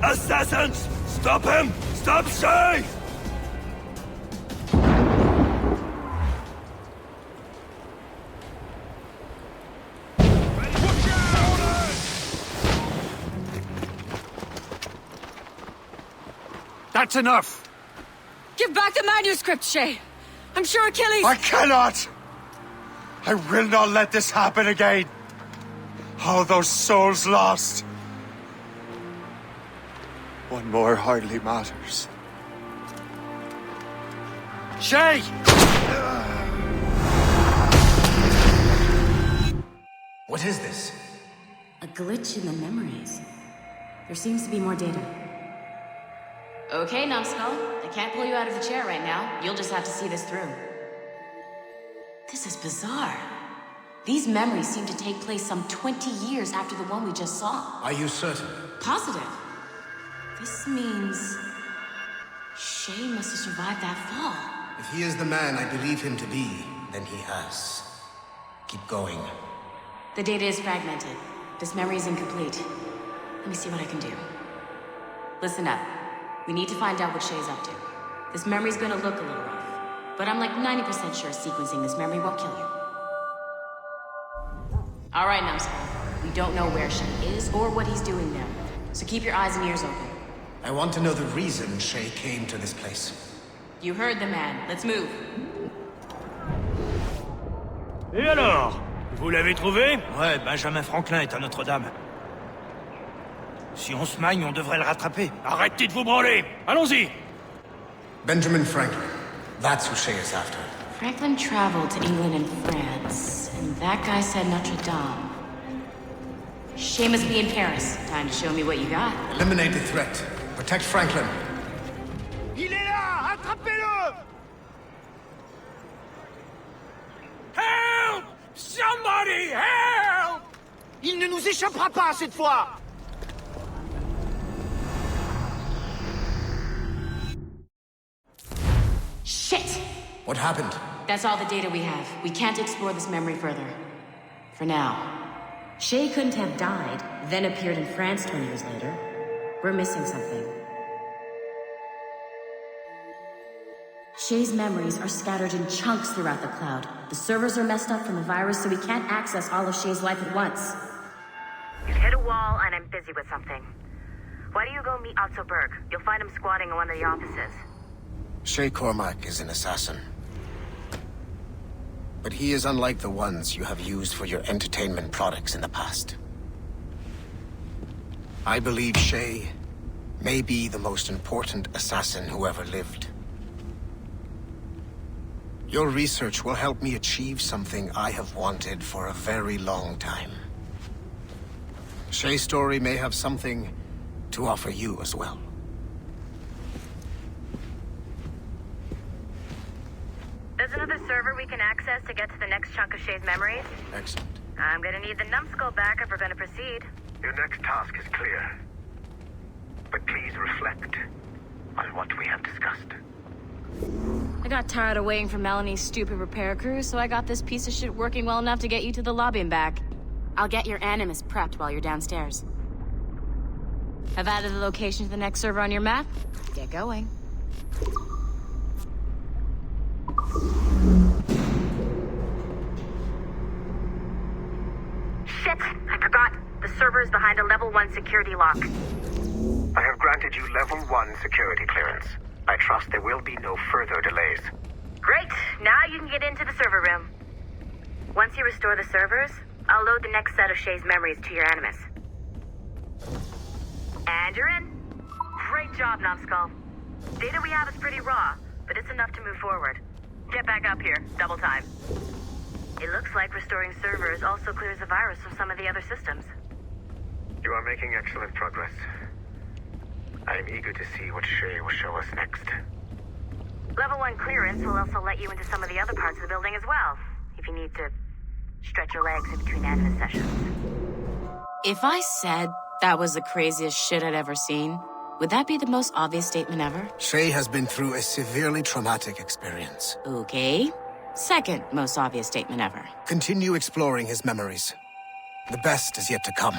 M: Assassins! Stop him! Stop Shay!
B: That's enough!
R: Give back the manuscript, Shay! I'm sure Achilles...
E: I cannot! I will not let this happen again! All those souls lost! One more hardly matters. Shay!
L: What is this?
G: A glitch in the memories. There seems to be more data. Okay, Numbskull. I can't pull you out of the chair right now. You'll just have to see this through. This is bizarre. These memories seem to take place some 20 years after the one we just saw.
L: Are you certain?
G: Positive. This means... Shay must have survived that fall.
L: If he is the man I believe him to be, then he has. Keep going.
G: The data is fragmented. This memory is incomplete. Let me see what I can do. Listen up. We need to find out what Shay's up to. This memory's gonna look a little rough, but I'm like 90% sure sequencing this memory won't kill you. All right, Numbskull. We don't know where Shay is or what he's doing there, so keep your eyes and ears open.
L: I want to know the reason Shay came to this place.
G: You heard the man. Let's move.
J: Et alors? Vous l'avez trouvé? Ouais, Benjamin Franklin est à Notre-Dame. Si on se magne, on devrait le rattraper. Arrêtez de vous branler! Allons-y!
L: Benjamin Franklin. That's who Shay is after.
G: Franklin traveled to England and France, and that guy said Notre-Dame. Shay must be in Paris. Time to show me what you got.
L: Eliminate the threat. Protect Franklin.
J: Il est là! Attrapez-le! Help! Somebody help! Il ne nous échappera pas cette fois!
G: Shit!
L: What happened?
G: That's all the data we have. We can't explore this memory further. For now. Shay couldn't have died, then appeared in France 20 years later. We're missing something. Shay's memories are scattered in chunks throughout the cloud. The servers are messed up from the virus, so we can't access all of Shay's life at once.
K: You've hit a wall, and I'm busy with something. Why don't you go meet Abstergo? You'll find him squatting in one of the offices.
L: Shay Cormac is an assassin. But he is unlike the ones you have used for your entertainment products in the past. I believe Shay may be the most important assassin who ever lived. Your research will help me achieve something I have wanted for a very long time. Shay's story may have something to offer you as well.
K: There's another server we can access to get to the next chunk of Shay's memories.
L: Excellent.
K: I'm gonna need the numbskull back if we're gonna proceed.
O: Your next task is clear. But please reflect on what we have discussed.
G: I got tired of waiting for Melanie's stupid repair crew, so I got this piece of shit working well enough to get you to the lobby and back. I'll get your Animus prepped while you're downstairs. I've added the location to the next server on your map. Get going.
K: Shit! I forgot. The server is behind a level 1 security lock.
O: I have granted you level 1 security clearance. I trust there will be no further delays.
K: Great! Now you can get into the server room. Once you restore the servers, I'll load the next set of Shay's memories to your Animus. And you're in. Great job, Numbskull. Data we have is pretty raw, but it's enough to move forward. Get back up here. Double time. It looks like restoring servers also clears the virus from some of the other systems.
O: You are making excellent progress. I am eager to see what Shay will show us next.
K: Level 1 clearance will also let you into some of the other parts of the building as well, if you need to stretch your legs in between animus sessions.
G: If I said that was the craziest shit I'd ever seen, would that be the most obvious statement ever?
L: Shay has been through a severely traumatic experience.
G: Okay. Second most obvious statement ever.
L: Continue exploring his memories. The best is yet to come.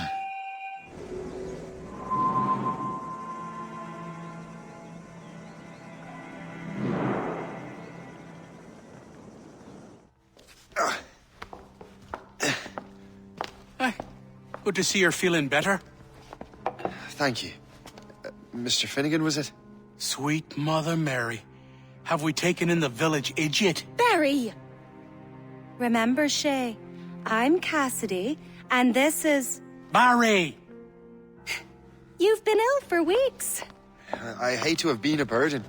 C: Good to see you're feeling better.
E: Thank you. Mr. Finnegan, was it?
C: Sweet Mother Mary. Have we taken in the village idiot?
Q: Barry! Remember, Shay, I'm Cassidy, and this is...
C: Barry!
Q: You've been ill for weeks.
E: I hate to have been a burden.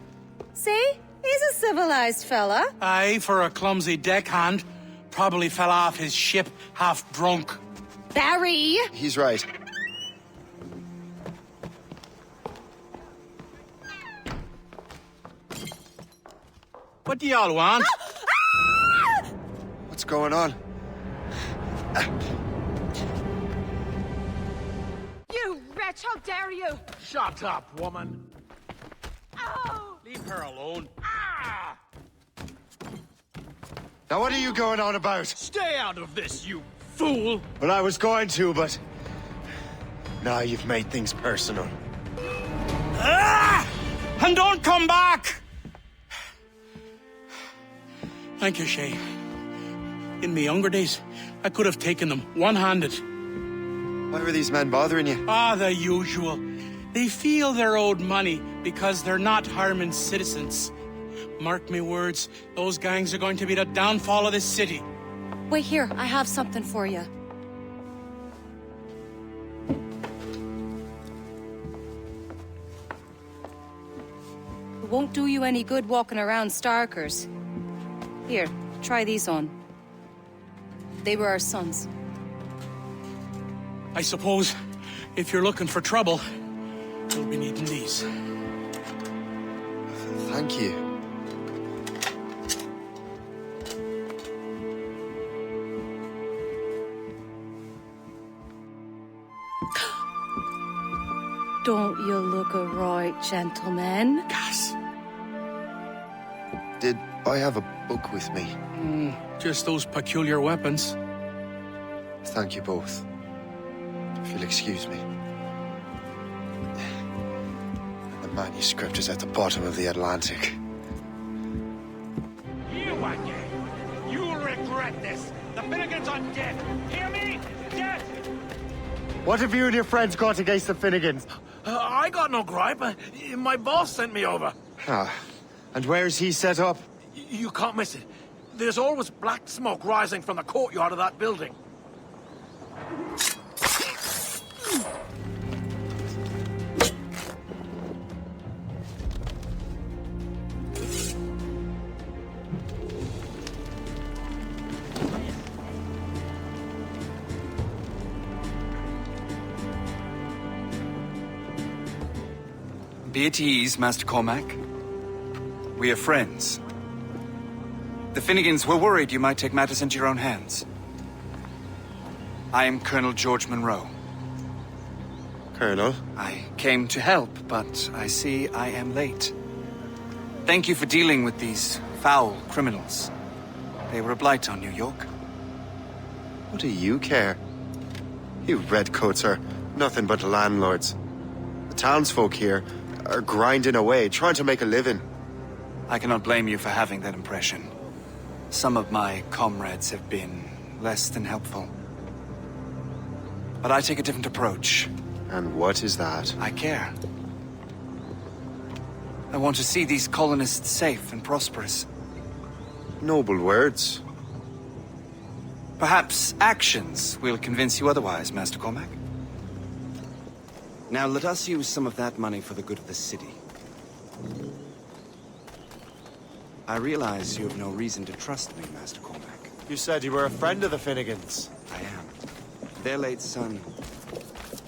Q: See? He's a civilized fella.
C: Aye, for a clumsy deckhand. Probably fell off his ship half drunk.
Q: Barry!
E: He's right.
C: What do y'all want?
E: What's going on?
Q: You wretch, how dare you!
C: Shut up, woman.
Q: Oh!
C: Leave her alone.
E: Now what are you going on about?
C: Stay out of this, you fool!
E: Well, I was going to, but... Now you've made things personal.
C: And don't come back! Thank you, Shay. In my younger days, I could have taken them one-handed.
E: Why were these men bothering you?
C: The usual. They feel they're owed money because they're not harming citizens. Mark me words, those gangs are going to be the downfall of this city.
Q: Wait here, I have something for you. It won't do you any good walking around Starkers. Here, try these on. They were our sons.
C: I suppose, if you're looking for trouble, you'll be needing these.
E: Thank you.
Q: Don't you look a right gentleman?
C: Gas.
E: Did I have a book with me?
C: Just those peculiar weapons.
E: Thank you both. If you'll excuse me. The manuscript is at the bottom of the Atlantic.
J: You again! You'll regret this! The Finnegans are dead! Hear me? Dead!
E: What have you and your friends got against the Finnegans?
J: I got no gripe. My boss sent me over.
E: And where's he set up?
J: You can't miss it. There's always black smoke rising from the courtyard of that building.
S: Be at ease, Master Cormac. We are friends. The Finnegans were worried you might take matters into your own hands. I am Colonel George Monroe.
E: Colonel?
S: I came to help, but I see I am late. Thank you for dealing with these foul criminals. They were a blight on New York.
E: What do you care? You redcoats are nothing but landlords. The townsfolk here are grinding away, trying to make a living.
S: I cannot blame you for having that impression. Some of my comrades have been less than helpful. But I take a different approach.
E: And what is that?
S: I care. I want to see these colonists safe and prosperous.
E: Noble words.
S: Perhaps actions will convince you otherwise, Master Cormac.
T: Now let us use some of that money for the good of the city.
S: I realize you have no reason to trust me, Master Cormac.
E: You said you were a friend of the Finnegans.
S: I am. Their late son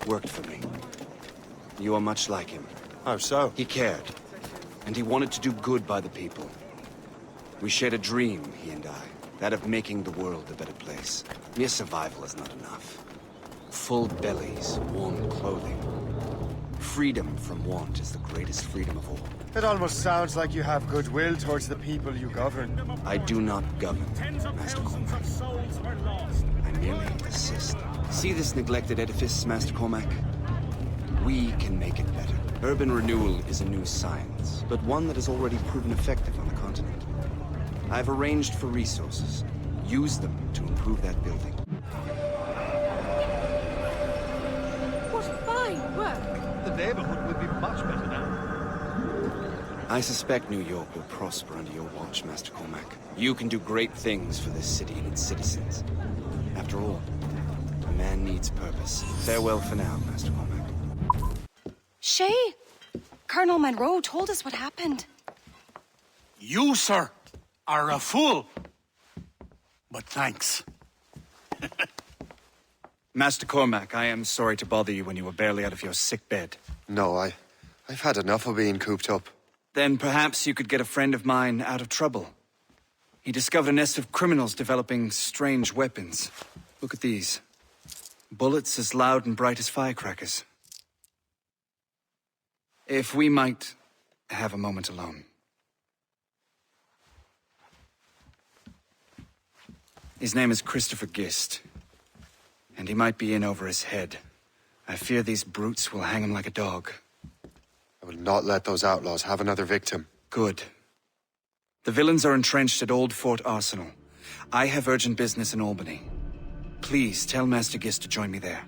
S: worked for me. You are much like him.
E: How so?
S: He cared, and he wanted to do good by the people. We shared a dream, he and I, that of making the world a better place. Mere survival is not enough. Full bellies, warm clothing. Freedom from want is the greatest freedom of all.
E: It almost sounds like you have goodwill towards the people you govern.
S: I do not govern, Master Cormac. I merely assist. See this neglected edifice, Master Cormac? We can make it better. Urban renewal is a new science, but one that has already proven effective on the continent. I've arranged for resources. Use them to improve that building.
A: What fine work!
J: The neighborhood will be much better now.
S: I suspect New York will prosper under your watch, Master Cormac. You can do great things for this city and its citizens. After all, a man needs purpose. Farewell for now, Master Cormac.
Q: Shay! Colonel Monroe told us what happened.
N: You, sir, are a fool. But thanks.
S: Master Cormac, I am sorry to bother you when you were barely out of your sick bed.
E: No, I've had enough of being cooped up.
S: Then perhaps you could get a friend of mine out of trouble. He discovered a nest of criminals developing strange weapons. Look at these. Bullets as loud and bright as firecrackers. If we might have a moment alone. His name is Christopher Gist, and he might be in over his head. I fear these brutes will hang him like a dog.
E: I will not let those outlaws have another victim.
S: Good. The villains are entrenched at Old Fort Arsenal. I have urgent business in Albany. Please tell Master Gist to join me there.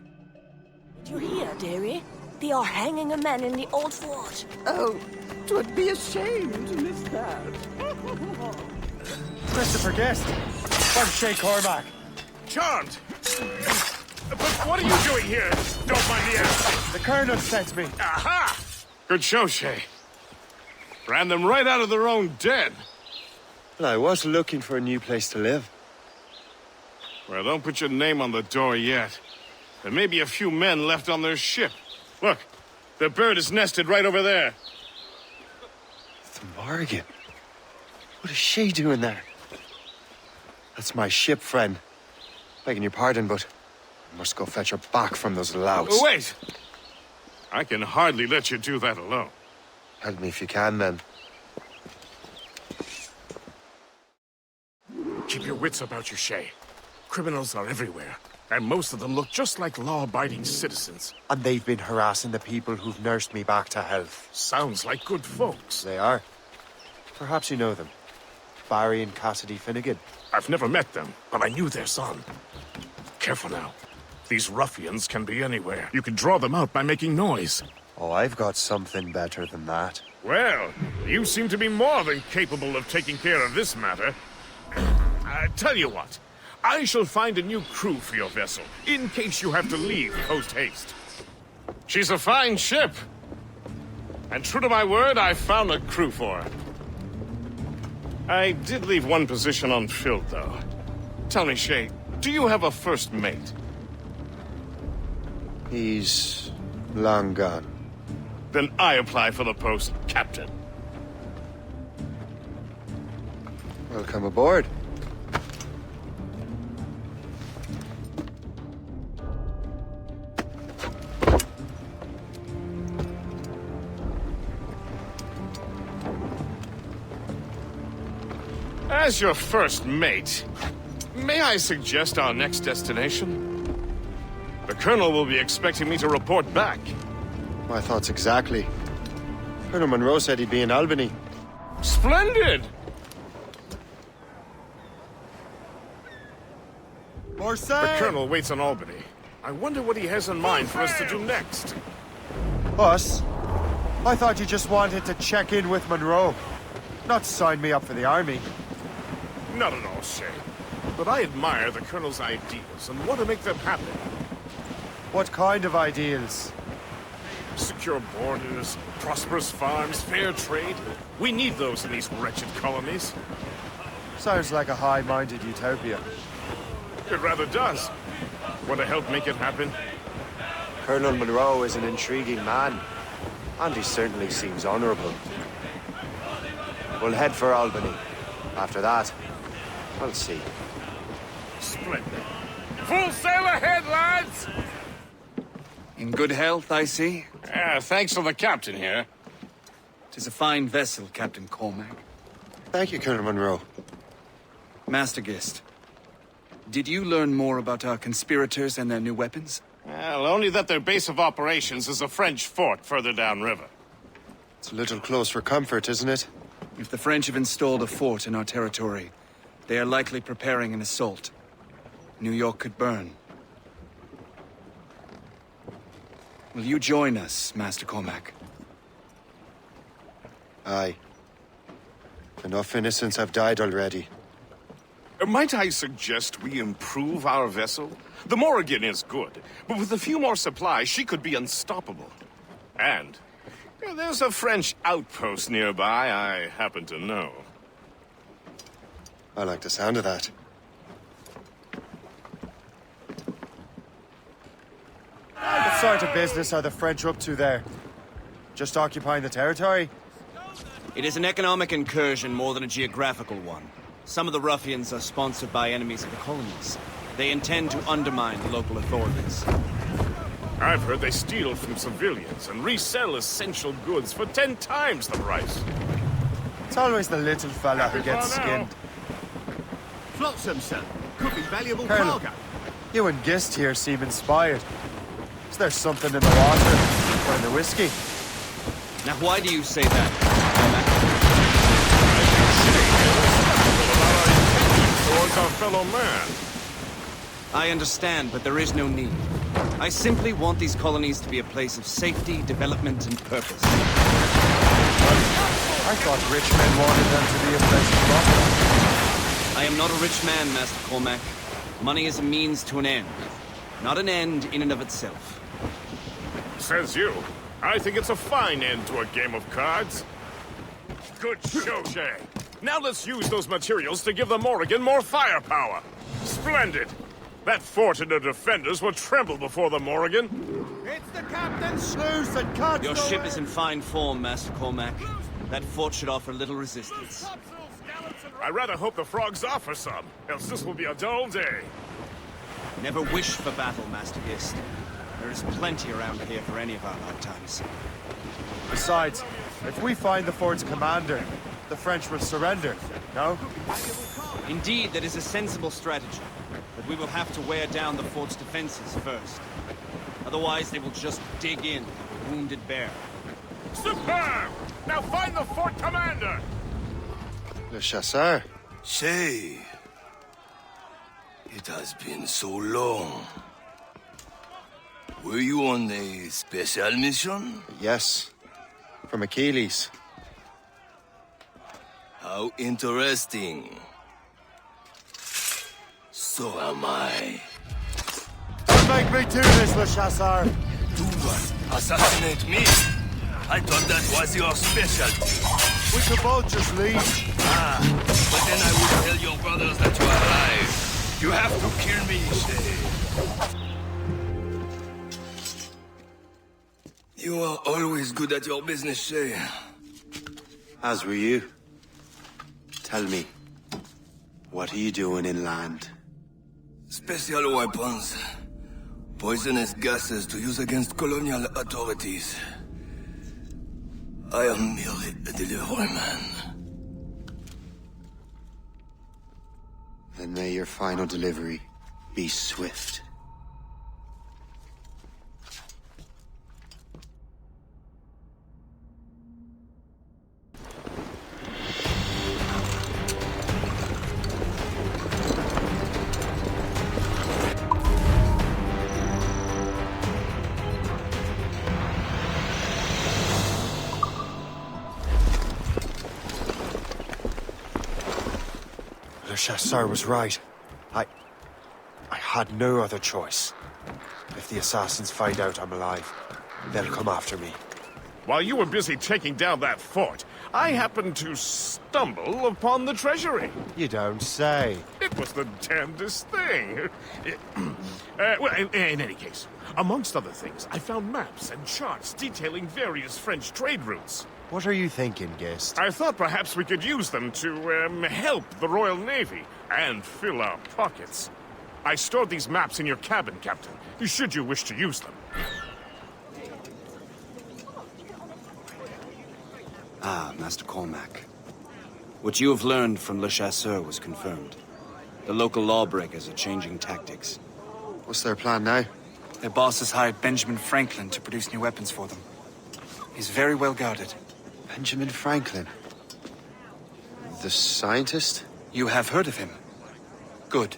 A: Did you hear, dearie? They are hanging a man in the old fort.
F: Oh, 'twould be a shame to miss that.
E: Christopher Guest! I'm Shay Cormac.
J: Charmed! But what are you doing here? Don't mind me asking.
E: The Colonel sent me.
J: Aha! Good show, Shay. Ran them right out of their own den.
E: Well, I was looking for a new place to live.
J: Well, don't put your name on the door yet. There may be a few men left on their ship. Look, the bird is nested right over there.
E: The Morrigan. What is she doing there? That's my ship, friend. Begging your pardon, but I must go fetch her back from those louts.
J: Wait! I can hardly let you do that alone.
E: Help me if you can, then.
J: Keep your wits about you, Shay. Criminals are everywhere, and most of them look just like law-abiding citizens.
E: And they've been harassing the people who've nursed me back to health.
J: Sounds like good folks.
E: They are. Perhaps you know them. Barry and Cassidy Finnegan.
J: I've never met them, but I knew their son. Careful now. These ruffians can be anywhere. You can draw them out by making noise.
E: Oh, I've got something better than that.
J: Well, you seem to be more than capable of taking care of this matter. Tell you what. I shall find a new crew for your vessel, in case you have to leave post-haste. She's a fine ship. And true to my word, I found a crew for her. I did leave one position unfilled, though. Tell me, Shay, do you have a first mate?
E: He's long gone.
J: Then I apply for the post, Captain.
E: Welcome aboard.
J: As your first mate, may I suggest our next destination? The Colonel will be expecting me to report back.
E: My thoughts exactly. Colonel Monroe said he'd be in Albany.
J: Splendid! The Colonel waits on Albany. I wonder what he has in mind for us to do next.
E: Us? I thought you just wanted to check in with Monroe. Not sign me up for the army.
J: Not at all, Shay. But I admire the Colonel's ideals and want to make them happen.
E: What kind of ideals?
J: Secure borders, prosperous farms, fair trade. We need those in these wretched colonies.
E: Sounds like a high-minded utopia.
J: It rather does. Want to help make it happen?
E: Colonel Monroe is an intriguing man, and he certainly seems honorable. We'll head for Albany. After that, I'll see.
J: Splendid. Full sail ahead, lads!
S: In good health, I see.
H: Thanks to the captain here.
S: 'Tis a fine vessel, Captain Cormac.
E: Thank you, Colonel Monroe.
S: Master Gist, did you learn more about our conspirators and their new weapons?
H: Well, only that their base of operations is a French fort further downriver.
E: It's a little close for comfort, isn't it?
S: If the French have installed a fort in our territory, they are likely preparing an assault. New York could burn. Will you join us, Master Cormac?
E: Aye. Enough innocents have died already.
J: Might I suggest we improve our vessel? The Morrigan is good, but with a few more supplies, she could be unstoppable. And there's a French outpost nearby I happen to know.
E: I like the sound of that. What sort of business are the French up to there? Just occupying the territory?
T: It is an economic incursion more than a geographical one. Some of the ruffians are sponsored by enemies of the colonies. They intend to undermine the local authorities.
J: I've heard they steal from civilians and resell essential goods for 10 times the price.
E: It's always the little fella who gets skinned.
F: Flotsam, sir. Could be valuable
E: Colonel,
F: cargo.
E: you and Gist here seem inspired. Is there something in the water or in the whiskey?
T: Now, why do you say that?
J: Towards our fellow man.
T: I understand, but there is no need. I simply want these colonies to be a place of safety, development, and purpose.
E: I thought rich men wanted them to be a place of profit.
T: I am not a rich man, Master Cormac. Money is a means to an end, not an end in and of itself.
J: Says you. I think it's a fine end to a game of cards. Good show, Jay. Now let's use those materials to give the Morrigan more firepower. Splendid. That fort and the defenders will tremble before the Morrigan.
F: It's the captain's sluice and cuts.
T: Your ship is in fine form, Master Cormac. That fort should offer little resistance.
J: I rather hope the frogs offer some, else this will be a dull day.
T: Never wish for battle, Master Gist. There is plenty around here for any of our lifetimes.
E: Besides, if we find the fort's commander, the French will surrender, no?
T: Indeed, that is a sensible strategy. But we will have to wear down the fort's defenses first. Otherwise, they will just dig in like a wounded bear.
J: Superb! Now find the fort commander!
E: Le chasseur.
M: Say, it has been so long. Were you on a special mission?
E: Yes. From Achilles.
M: How interesting. So am I.
E: Don't make me do this, Le Chasseur!
M: Do what? Assassinate me? I thought that was your specialty.
E: We could both just leave.
M: Ah, but then I would tell your brothers that you are alive. You have to kill me, Shay. You are always good at your business, Shay.
E: As were you. Tell me, what are you doing inland?
M: Special weapons. Poisonous gases to use against colonial authorities. I am merely a delivery man.
E: Then may your final delivery be swift. Le Chasseur was right. I had no other choice. If the assassins find out I'm alive, they'll come after me.
J: While you were busy taking down that fort, I happened to stumble upon the treasury.
E: You don't say.
J: It was the damnedest thing. Well, in any case, amongst other things, I found maps and charts detailing various French trade routes.
E: What are you thinking, Gist?
J: I thought perhaps we could use them to help the Royal Navy and fill our pockets. I stored these maps in your cabin, Captain, should you wish to use them.
S: Ah, Master Cormac. What you have learned from Le Chasseur was confirmed. The local lawbreakers are changing tactics.
E: What's their plan now?
S: Their boss has hired Benjamin Franklin to produce new weapons for them. He's very well guarded.
E: Benjamin Franklin? The scientist?
S: You have heard of him? Good.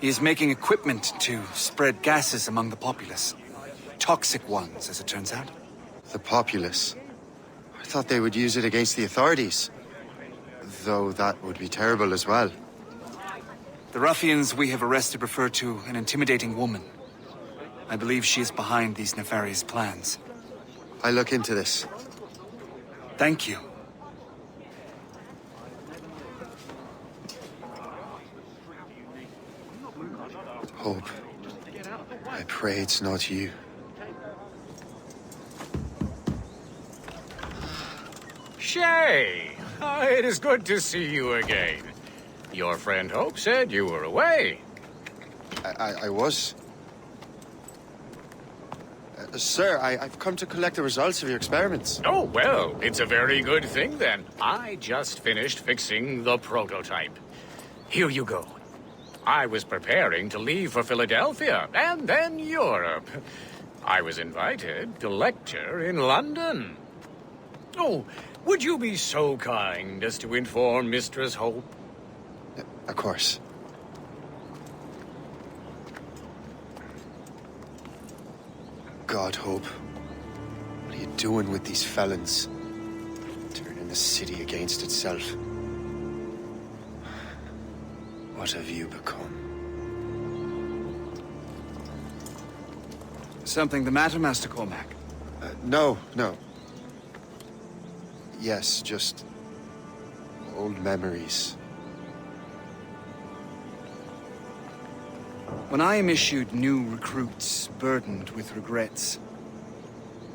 S: He is making equipment to spread gases among the populace. Toxic ones, as it turns out.
E: The populace? I thought they would use it against the authorities. Though that would be terrible as well.
S: The ruffians we have arrested refer to an intimidating woman. I believe she is behind these nefarious plans.
E: I'll look into this.
S: Thank you.
E: Hope. I pray it's not you.
H: Shay! It is good to see you again. Your friend Hope said you were away.
E: I was. Sir, I've come to collect the results of your experiments.
H: Oh, well, it's a very good thing then. I just finished fixing the prototype. Here you go. I was preparing to leave for Philadelphia and then Europe. I was invited to lecture in London. Oh, would you be so kind as to inform Mistress Hope?
E: Of course. God, Hope. What are you doing with these felons? Turning the city against itself. What have you become?
S: Something the matter, Master Cormac?
E: No. Yes, just old memories.
S: When I am issued new recruits burdened with regrets,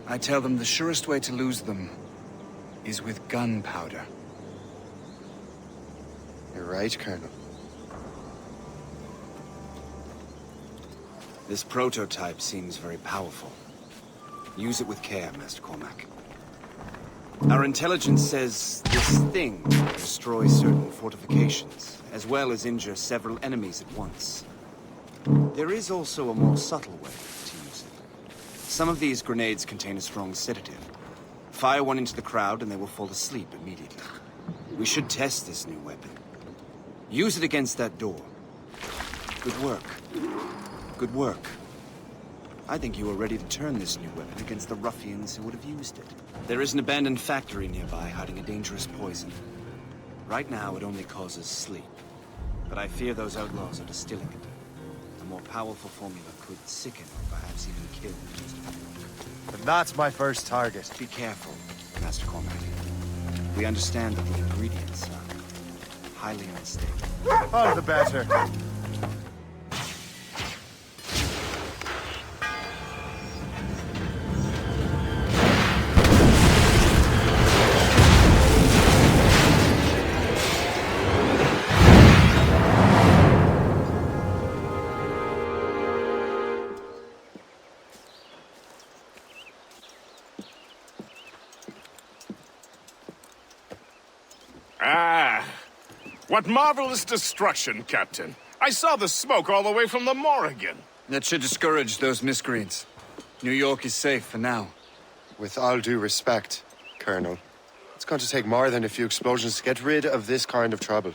S: I tell them the surest way to lose them is with gunpowder.
E: You're right, Colonel.
S: This prototype seems very powerful. Use it with care, Master Cormac. Our intelligence says this thing destroys certain fortifications, as well as injure several enemies at once. There is also a more subtle way to use it. Some of these grenades contain a strong sedative. Fire one into the crowd and they will fall asleep immediately. We should test this new weapon. Use it against that door. Good work. Good work. I think you are ready to turn this new weapon against the ruffians who would have used it. There is an abandoned factory nearby hiding a dangerous poison. Right now, it only causes sleep. But I fear those outlaws are distilling it. A more powerful formula could sicken or perhaps even kill just a few.
E: And that's my first target.
S: Be careful, Master Cormac. We understand that the ingredients are highly unstable.
E: All the better.
J: What marvelous destruction, Captain. I saw the smoke all the way from the Morrigan.
S: That should discourage those miscreants. New York is safe for now.
E: With all due respect, Colonel, it's going to take more than a few explosions to get rid of this kind of trouble.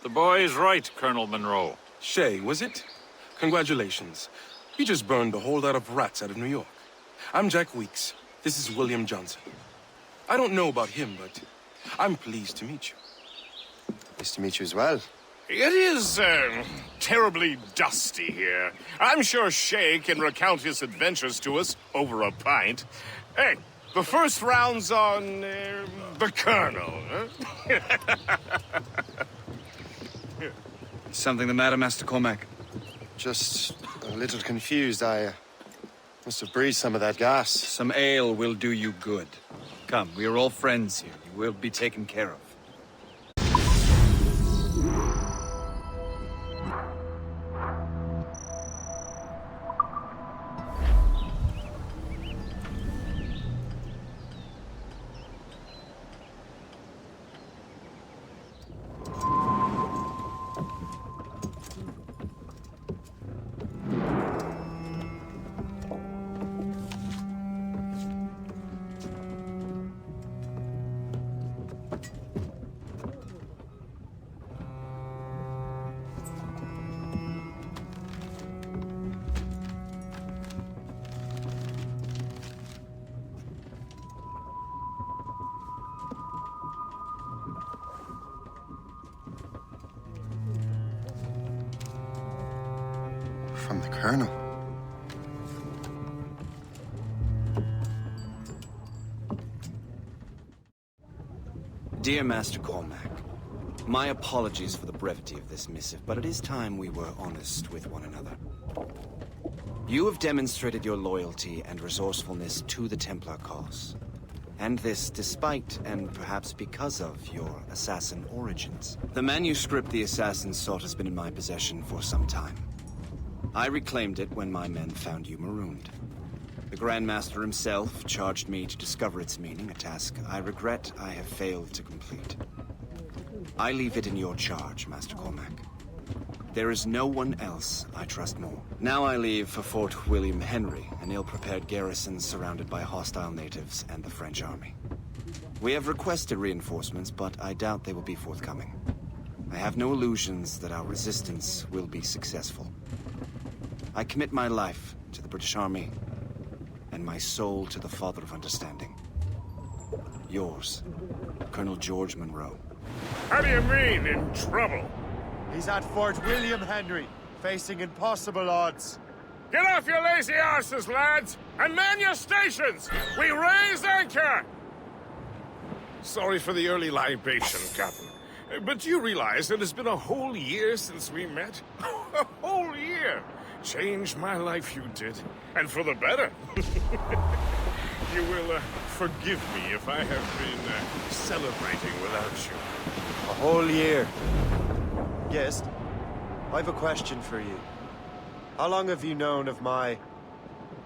U: The boy is right, Colonel Monroe.
V: Shay, was it? Congratulations. You just burned a whole lot of rats out of New York. I'm Jack Weeks. This is William Johnson. I don't know about him, but I'm pleased to meet you.
E: Nice to meet you as well,
J: It is, terribly dusty here. I'm sure Shay can recount his adventures to us over a pint. Hey, the first round's on, the Colonel, huh?
S: Something the matter, Master Cormac?
E: Just a little confused. I must have breathed some of that gas.
S: Some ale will do you good. Come, we are all friends here. You will be taken care of.
E: From the Colonel.
T: Dear Master Cormac, my apologies for the brevity of this missive, but it is time we were honest with one another. You have demonstrated your loyalty and resourcefulness to the Templar cause. And this despite, and perhaps because of, your assassin origins. The manuscript the assassin sought has been in my possession for some time. I reclaimed it when my men found you marooned. The Grand Master himself charged me to discover its meaning, a task I regret I have failed to complete. I leave it in your charge, Master Cormac. There is no one else I trust more. Now I leave for Fort William Henry, an ill-prepared garrison surrounded by hostile natives and the French army. We have requested reinforcements, but I doubt they will be forthcoming. I have no illusions that our resistance will be successful. I commit my life to the British Army, and my soul to the Father of Understanding. Yours, Colonel George Monroe.
J: How do you mean, in trouble?
E: He's at Fort William Henry, facing impossible odds.
J: Get off your lazy arses, lads, and man your stations! We raise anchor! Sorry for the early libation, Captain. But do you realize it has been a whole year since we met? A whole year! Changed my life, you did. And for the better. You will forgive me if I have been celebrating without you.
E: A whole year. Yes, I've a question for you. How long have you known of my,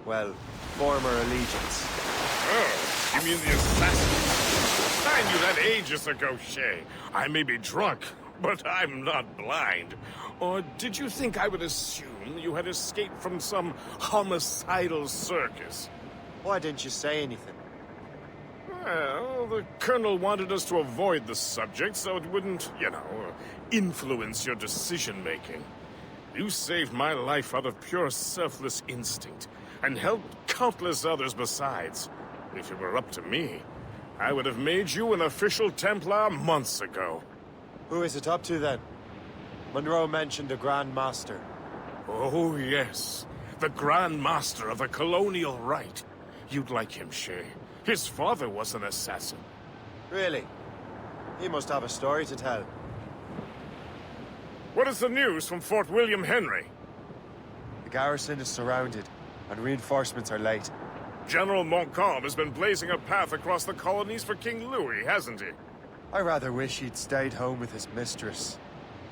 E: well, former allegiance?
J: Oh, you mean the assassin? I knew that ages ago, Shay. I may be drunk, but I'm not blind. Or did you think I would assume you had escaped from some homicidal circus?
E: Why didn't you say anything?
J: Well, the Colonel wanted us to avoid the subject so it wouldn't, influence your decision-making. You saved my life out of pure selfless instinct, and helped countless others besides. If it were up to me, I would have made you an official Templar months ago.
E: Who is it up to, then? Monroe mentioned a Grand Master.
J: Oh, yes. The Grand Master of the Colonial Rite. You'd like him, Shay. His father was an assassin.
E: Really? He must have a story to tell.
J: What is the news from Fort William Henry?
E: The garrison is surrounded, and reinforcements are late.
J: General Montcalm has been blazing a path across the colonies for King Louis, hasn't he?
E: I rather wish he'd stayed home with his mistress.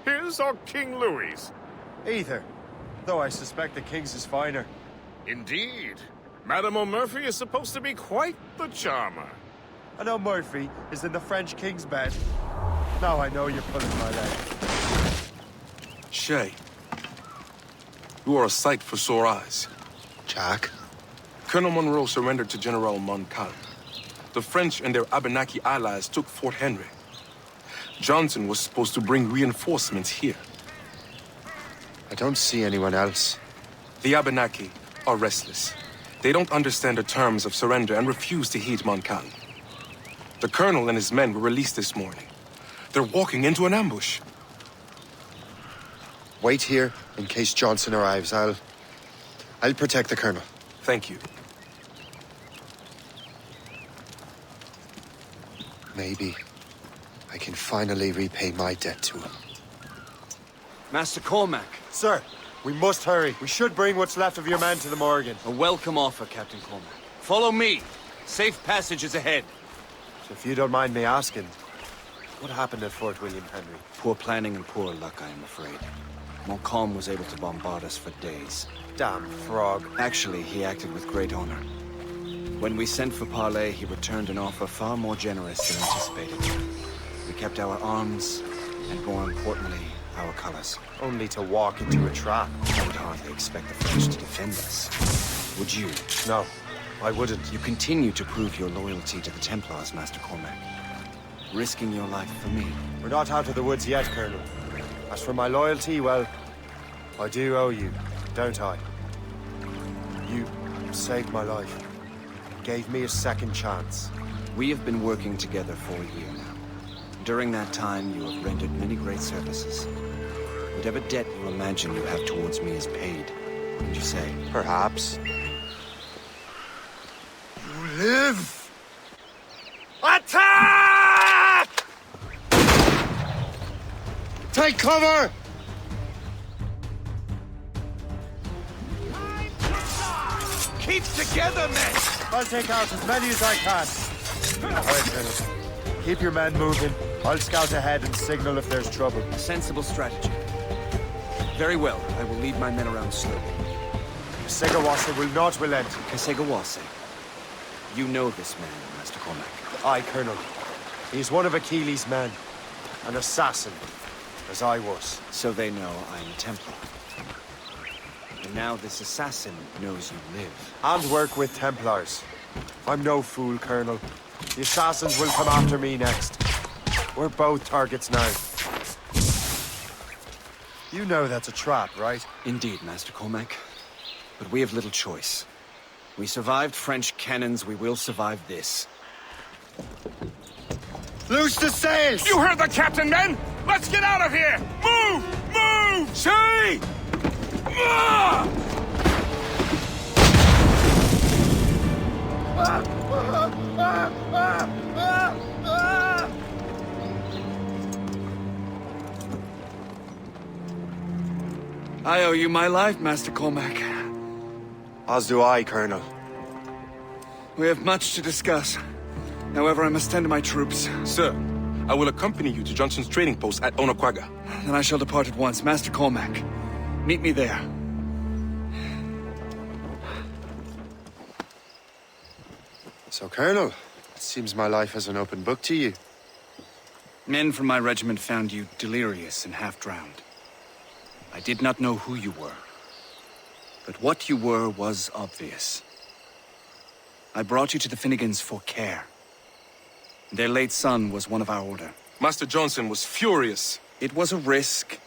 J: His or King Louis's?
E: Either, though I suspect the King's is finer.
J: Indeed. Madame O'Murphy is supposed to be quite the charmer.
E: And O'Murphy is in the French King's bed. Now I know you're pulling my leg.
V: Shay, you are a sight for sore eyes.
E: Jack?
V: Colonel Monroe surrendered to General Montcalm. The French and their Abenaki allies took Fort Henry. Johnson was supposed to bring reinforcements here.
E: I don't see anyone else.
V: The Abenaki are restless. They don't understand the terms of surrender and refuse to heed Montcalm. The colonel and his men were released this morning. They're walking into an ambush.
E: Wait here in case Johnson arrives. I'll protect the Colonel.
V: Thank you.
E: Maybe I can finally repay my debt to him.
T: Master Cormac.
E: Sir, we must hurry. We should bring what's left of your men to the Morrigan.
T: A welcome offer, Captain Cormac. Follow me. Safe passage is ahead.
E: If you don't mind me asking, what happened at Fort William Henry?
T: Poor planning and poor luck, I am afraid. Montcalm was able to bombard us for days.
E: Damn frog.
T: Actually, he acted with great honor. When we sent for parley, he returned an offer far more generous than anticipated. We kept our arms, and more importantly, our colors.
E: Only to walk into a trap.
T: I would hardly expect the French to defend us. Would you?
E: No, I wouldn't.
T: You continue to prove your loyalty to the Templars, Master Cormac. Risking your life for me.
E: We're not out of the woods yet, Colonel. As for my loyalty, well, I do owe you, don't I? You saved my life. Gave me a second chance.
T: We have been working together for a year now. During that time, you have rendered many great services. Whatever debt you imagine you have towards me is paid, wouldn't you say?
E: Perhaps.
C: You live! Attack!
E: Take cover!
C: Keep together, men!
E: I'll take out as many as I can. All right, Colonel. Keep your men moving. I'll scout ahead and signal if there's trouble.
T: A sensible strategy. Very well. I will lead my men around slowly.
E: Segawasa will not relent.
T: Segawasa. You know this man, Master Cormac.
E: Aye, Colonel. He's one of Achilles' men. An assassin, as I was.
T: So they know I'm a Templar. And now this assassin knows you live.
E: And work with Templars. I'm no fool, Colonel. The assassins will come after me next. We're both targets now. You know that's a trap, right?
T: Indeed, Master Cormac. But we have little choice. We survived French cannons, we will survive this.
E: Loose the sails!
J: You heard the captain, men! Let's get out of here! Move! Move!
C: See!
S: I owe you my life, Master Cormac.
E: As do I, Colonel.
S: We have much to discuss. However, I must tend to my troops.
V: Sir, I will accompany you to Johnson's trading post at Ononquaga.
S: Then I shall depart at once. Master Cormac, meet me there.
E: So, Colonel, it seems my life has an open book to you.
S: Men from my regiment found you delirious and half-drowned. I did not know who you were. But what you were was obvious. I brought you to the Finnegans for care. Their late son was one of our order.
V: Master Johnson was furious.
S: It was a risk.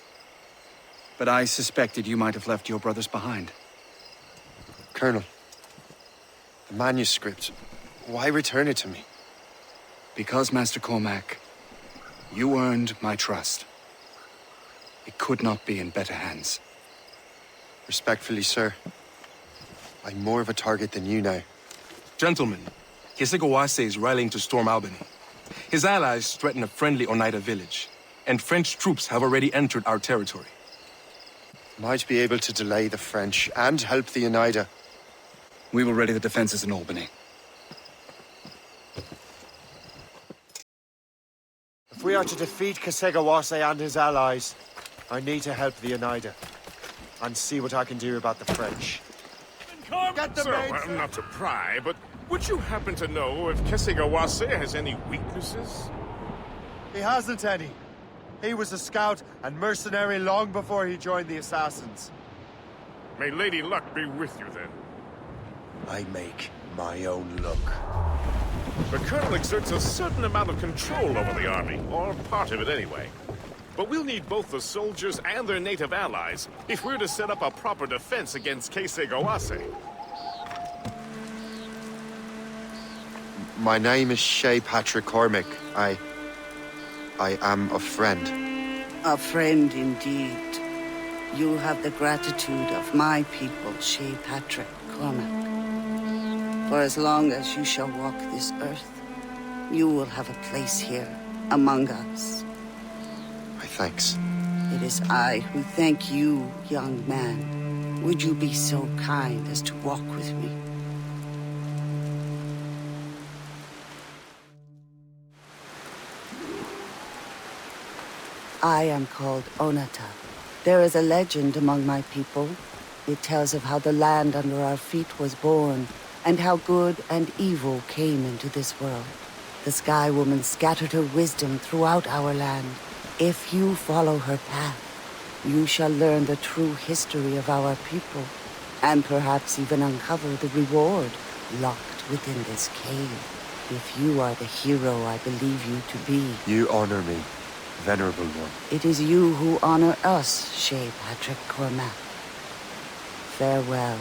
S: But I suspected you might have left your brothers behind.
E: Colonel, the manuscript, why return it to me?
S: Because, Master Cormac, you earned my trust. It could not be in better hands.
E: Respectfully, sir, I'm more of a target than you now.
V: Gentlemen, Kesegawase is rallying to storm Albany. His allies threaten a friendly Oneida village, and French troops have already entered our territory.
E: Might be able to delay the French and help the Oneida.
S: We will ready the defenses in Albany.
E: If we are to defeat Kesegawase and his allies, I need to help the Oneida. And see what I can do about the French.
J: Get them, not to pry, but would you happen to know if Kesegawase has any weaknesses?
E: He hasn't any. He was a scout and mercenary long before he joined the assassins.
J: May Lady Luck be with you, then.
E: I make my own luck.
J: The Colonel exerts a certain amount of control over the army, or part of it anyway. But we'll need both the soldiers and their native allies if we're to set up a proper defense against Kesegawase.
E: My name is Shay Patrick Cormac. I am a friend.
I: A friend indeed. You have the gratitude of my people, Shay Patrick Cormac. For as long as you shall walk this earth, you will have a place here, among us.
E: My thanks.
I: It is I who thank you, young man. Would you be so kind as to walk with me? I am called Onata. There is a legend among my people. It tells of how the land under our feet was born, and how good and evil came into this world. The Sky Woman scattered her wisdom throughout our land. If you follow her path, you shall learn the true history of our people, and perhaps even uncover the reward locked within this cave. If you are the hero I believe you to be.
E: You honor me, venerable one.
I: It is you who honor us, Shay Patrick Cormac. Farewell.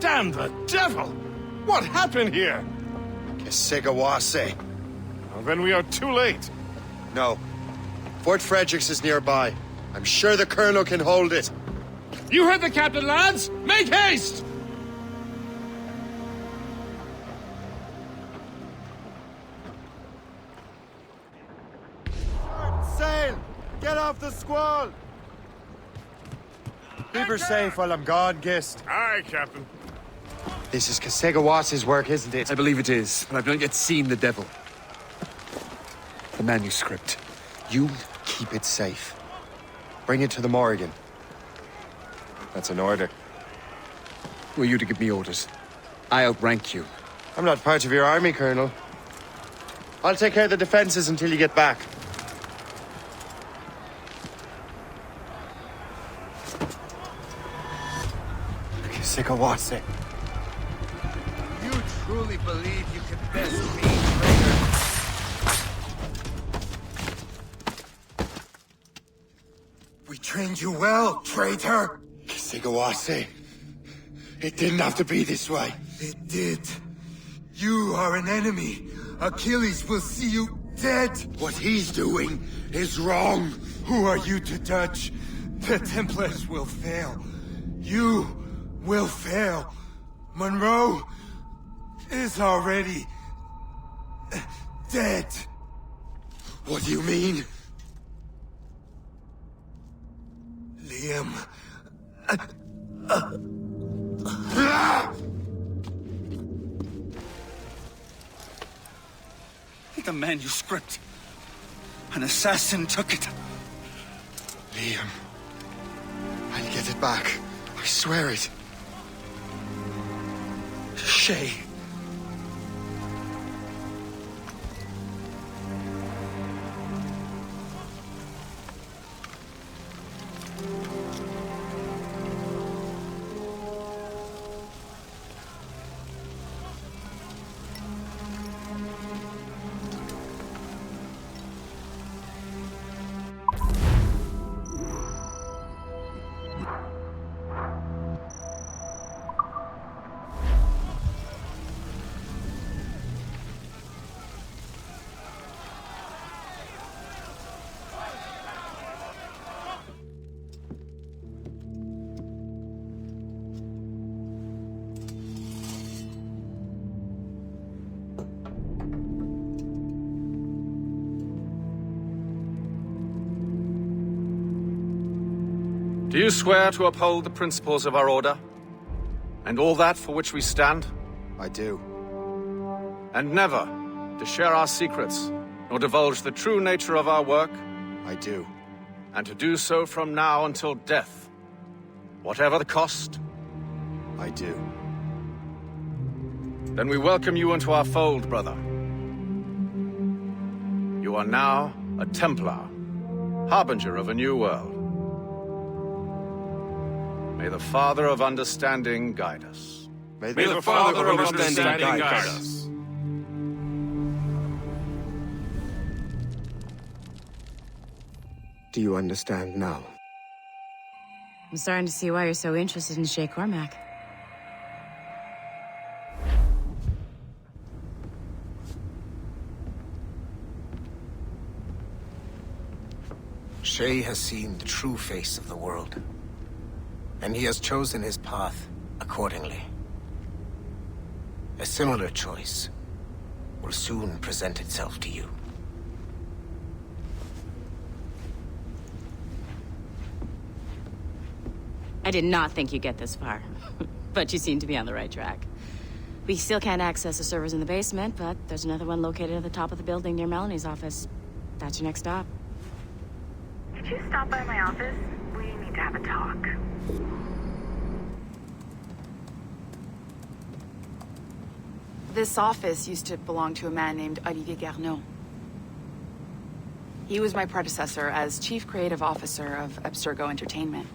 J: Damn the devil! What happened here?
E: Kesegawase.
J: Well, then we are too late.
E: No. Fort Fredericks is nearby. I'm sure the Colonel can hold it.
J: You heard the captain, lads! Make haste!
E: Sail! Get off the squall! Keep her safe while I'm gone, Gist.
J: Aye, Captain.
E: This is Kesegawase's work, isn't it?
S: I believe it is, but I've not yet seen the devil. The manuscript.
E: You keep it safe. Bring it to the Morrigan.
S: That's an order. Were you to give me orders? I outrank you.
E: I'm not part of your army, Colonel. I'll take care of the defenses until you get back. Kesekawase.
P: You truly believe you can best me, traitor?
N: We trained you well, traitor.
E: Kesekawase. It didn't have to be this way.
N: It did. You are an enemy. Achilles will see you dead.
E: What he's doing is wrong.
N: Who are you to judge? The Templars will fail. You will fail. Monroe is already dead.
E: What do you mean?
N: Liam.
S: The manuscript. An assassin took it.
E: Liam. I'll get it back. I swear it.
S: Shay.
U: Do you swear to uphold the principles of our order? And all that for which we stand?
E: I do.
U: And never to share our secrets, nor divulge the true nature of our work?
E: I do.
U: And to do so from now until death, whatever the cost?
E: I do.
U: Then we welcome you into our fold, brother. You are now a Templar, harbinger of a new world. May the Father of Understanding guide us.
E: May
V: the Father of understanding guide us.
L: Do you understand now?
G: I'm starting to see why you're so interested in Shay Cormac.
L: Shay has seen the true face of the world, and he has chosen his path accordingly. A similar choice will soon present itself to you.
G: I did not think you'd get this far, but you seem to be on the right track. We still can't access the servers in the basement, but there's another one located at the top of the building near Melanie's office. That's your next stop.
K: Could you stop by my office? We need to have a talk.
B: This office used to belong to a man named Olivier Garneau. He was my predecessor as Chief Creative Officer of Abstergo Entertainment.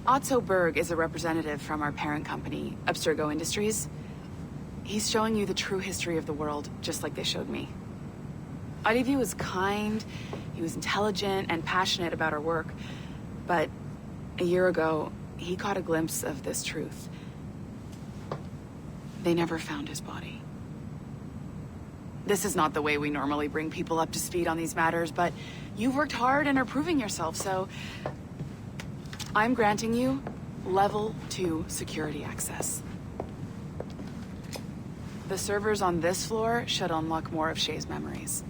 B: Otto Berg is a representative from our parent company, Abstergo Industries. He's showing you the true history of the world, just like they showed me. Olivier was kind, he was intelligent and passionate about our work, but a year ago, he caught a glimpse of this truth. They never found his body. This is not the way we normally bring people up to speed on these matters, but you've worked hard and are proving yourself, so I'm granting you level 2 security access. The servers on this floor should unlock more of Shay's memories.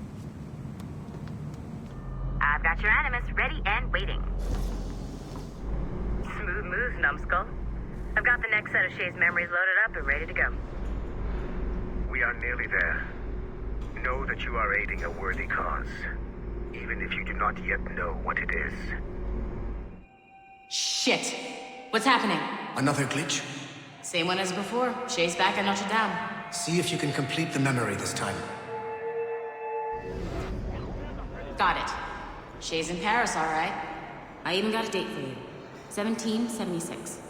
K: I've got your Animus ready and waiting. Smooth moves, numbskull. I've got the next set of Shay's memories loaded up and ready to go.
O: We are nearly there. Know that you are aiding a worthy cause, even if you do not yet know what it is.
G: Shit! What's happening?
L: Another glitch?
G: Same one as before. Shay's back at Notre Dame.
L: See if you can complete the memory this time.
G: Got it. Shay's in Paris, all right. I even got a date for you. 1776.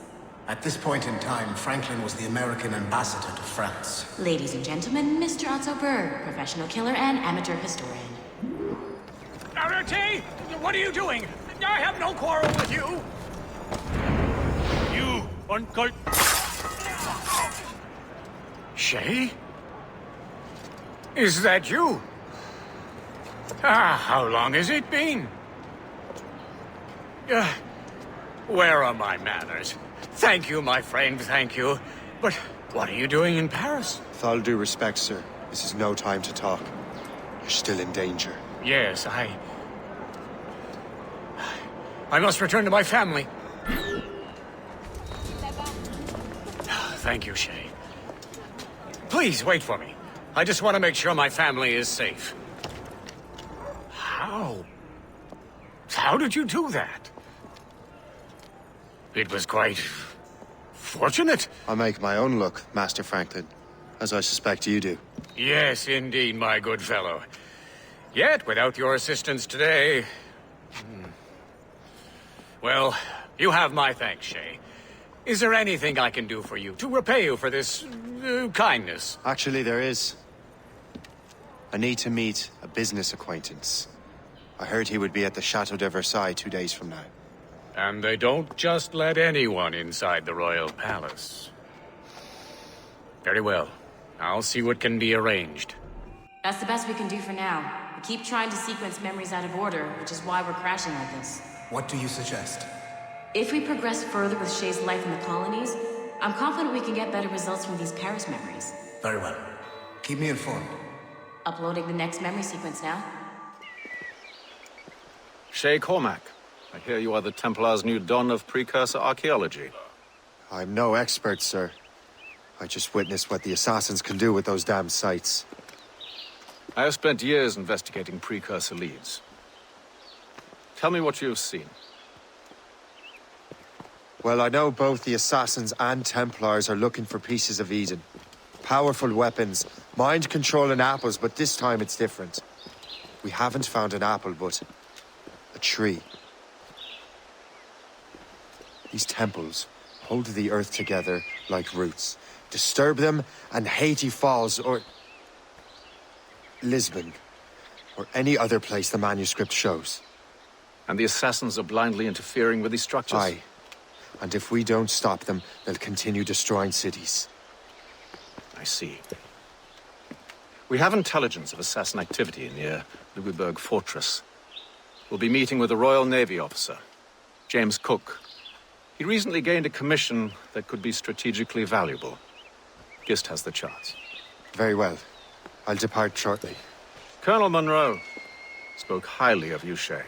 L: At this point in time, Franklin was the American ambassador to France.
G: Ladies and gentlemen, Mr. Otto Berg, professional killer and amateur historian.
H: Arate! What are you doing? I have no quarrel with you! You uncle... Shay? Is that you? How long has it been? Where are my manners? Thank you, my friend, thank you. But what are you doing in Paris?
E: With all due respect, sir, this is no time to talk. You're still in danger.
H: Yes, I must return to my family. Thank you, Shay. Please, wait for me. I just want to make sure my family is safe. How? How did you do that? It was quite... fortunate.
E: I make my own luck, Master Franklin, as I suspect you do.
H: Yes, indeed, my good fellow. Yet, without your assistance today... Well, you have my thanks, Shay. Is there anything I can do for you, to repay you for this... kindness?
E: Actually, there is. I need to meet a business acquaintance. I heard he would be at the Chateau de Versailles 2 days from now.
H: And they don't just let anyone inside the royal palace. Very well. I'll see what can be arranged.
G: That's the best we can do for now. We keep trying to sequence memories out of order, which is why we're crashing like this.
L: What do you suggest?
G: If we progress further with Shay's life in the colonies, I'm confident we can get better results from these Paris memories.
L: Very well. Keep me informed.
G: Uploading the next memory sequence now.
U: Shay Cormac, I hear you are the Templars' new don of precursor archaeology.
E: I'm no expert, sir. I just witnessed what the assassins can do with those damn sites.
U: I have spent years investigating precursor leads. Tell me what you've seen.
E: Well, I know both the assassins and Templars are looking for pieces of Eden. Powerful weapons, mind-controlling apples, but this time it's different. We haven't found an apple, but a tree. These temples hold the earth together like roots. Disturb them, and Haiti falls, or Lisbon, or any other place the manuscript shows.
U: And the assassins are blindly interfering with these structures?
E: Aye. And if we don't stop them, they'll continue destroying cities.
U: I see. We have intelligence of assassin activity near Louisberg Fortress. We'll be meeting with a Royal Navy officer, James Cook. He recently gained a commission that could be strategically valuable. Gist has the charts.
E: Very well. I'll depart shortly.
U: Colonel Monroe spoke highly of you, Shay.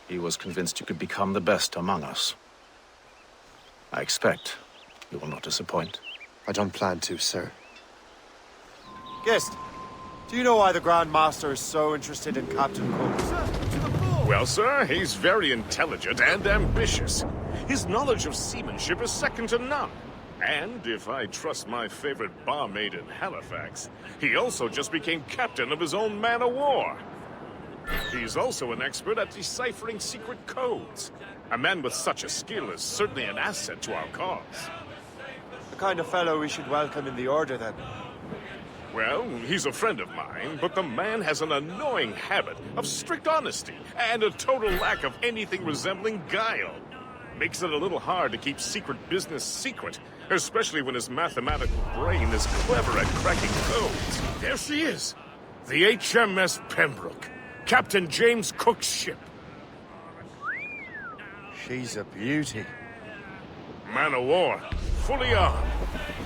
U: He was convinced you could become the best among us. I expect you will not disappoint.
E: I don't plan to, sir. Gist, do you know why the Grand Master is so interested in Captain Cook?
J: Well, sir, he's very intelligent and ambitious. His knowledge of seamanship is second to none. And, if I trust my favorite barmaid in Halifax, he also just became captain of his own man-of-war. He's also an expert at deciphering secret codes. A man with such a skill is certainly an asset to our cause.
E: The kind of fellow we should welcome in the Order, then.
J: Well, he's a friend of mine, but the man has an annoying habit of strict honesty and a total lack of anything resembling guile. Makes it a little hard to keep secret business secret, especially when his mathematical brain is clever at cracking codes. There she is, the HMS Pembroke, Captain James Cook's ship.
E: She's a beauty.
J: Man of war, fully armed.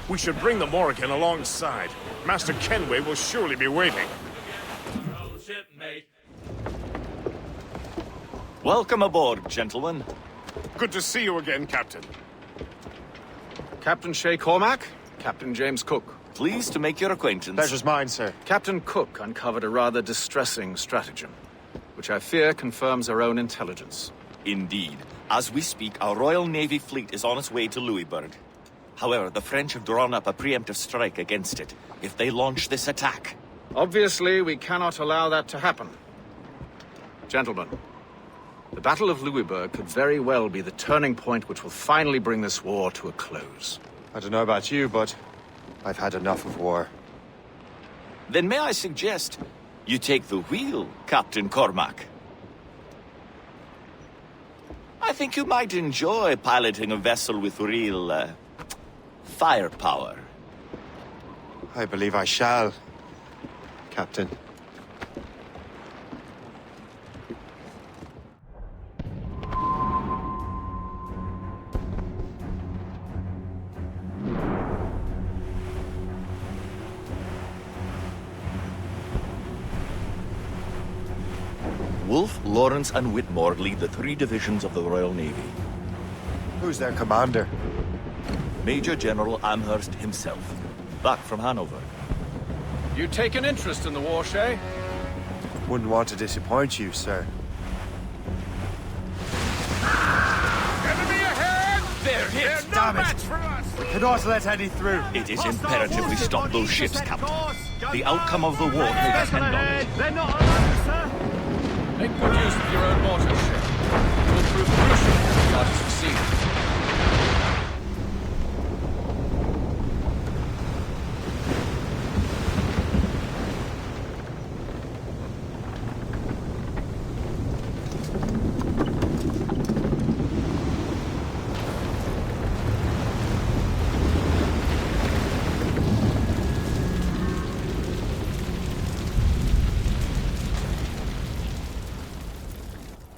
J: We should bring the Morrigan alongside. Master Kenway will surely be waiting.
D: Welcome aboard, gentlemen.
J: Good to see you again, Captain.
U: Captain Shay Cormac, Captain James Cook.
D: Pleased to make your acquaintance.
E: Pleasure's mine, sir.
U: Captain Cook uncovered a rather distressing stratagem, which I fear confirms our own intelligence.
D: Indeed. As we speak, our Royal Navy fleet is on its way to Louisberg. However, the French have drawn up a preemptive strike against it if they launch this attack.
U: Obviously, we cannot allow that to happen. Gentlemen, the Battle of Louisberg could very well be the turning point which will finally bring this war to a close.
E: I don't know about you, but I've had enough of war.
D: Then may I suggest you take the wheel, Captain Cormac? I think you might enjoy piloting a vessel with real, firepower.
E: I believe I shall, Captain.
D: Wolfe, Lawrence, and Whitmore lead the 3 divisions of the Royal Navy.
E: Who's their commander?
D: Major General Amherst himself, back from Hanover.
U: You take an interest in the war, Shay?
E: Wouldn't want to disappoint you, sir.
J: Enemy ahead!
D: They're hit!
J: They're no match for us!
E: We cannot let any through.
D: It is imperative we stop those ships, Captain. The outcome of the war may depend on it.
J: They're not alone, sir!
U: Make good use of your own mortars, Shay. It will prove crucial if we are to succeed.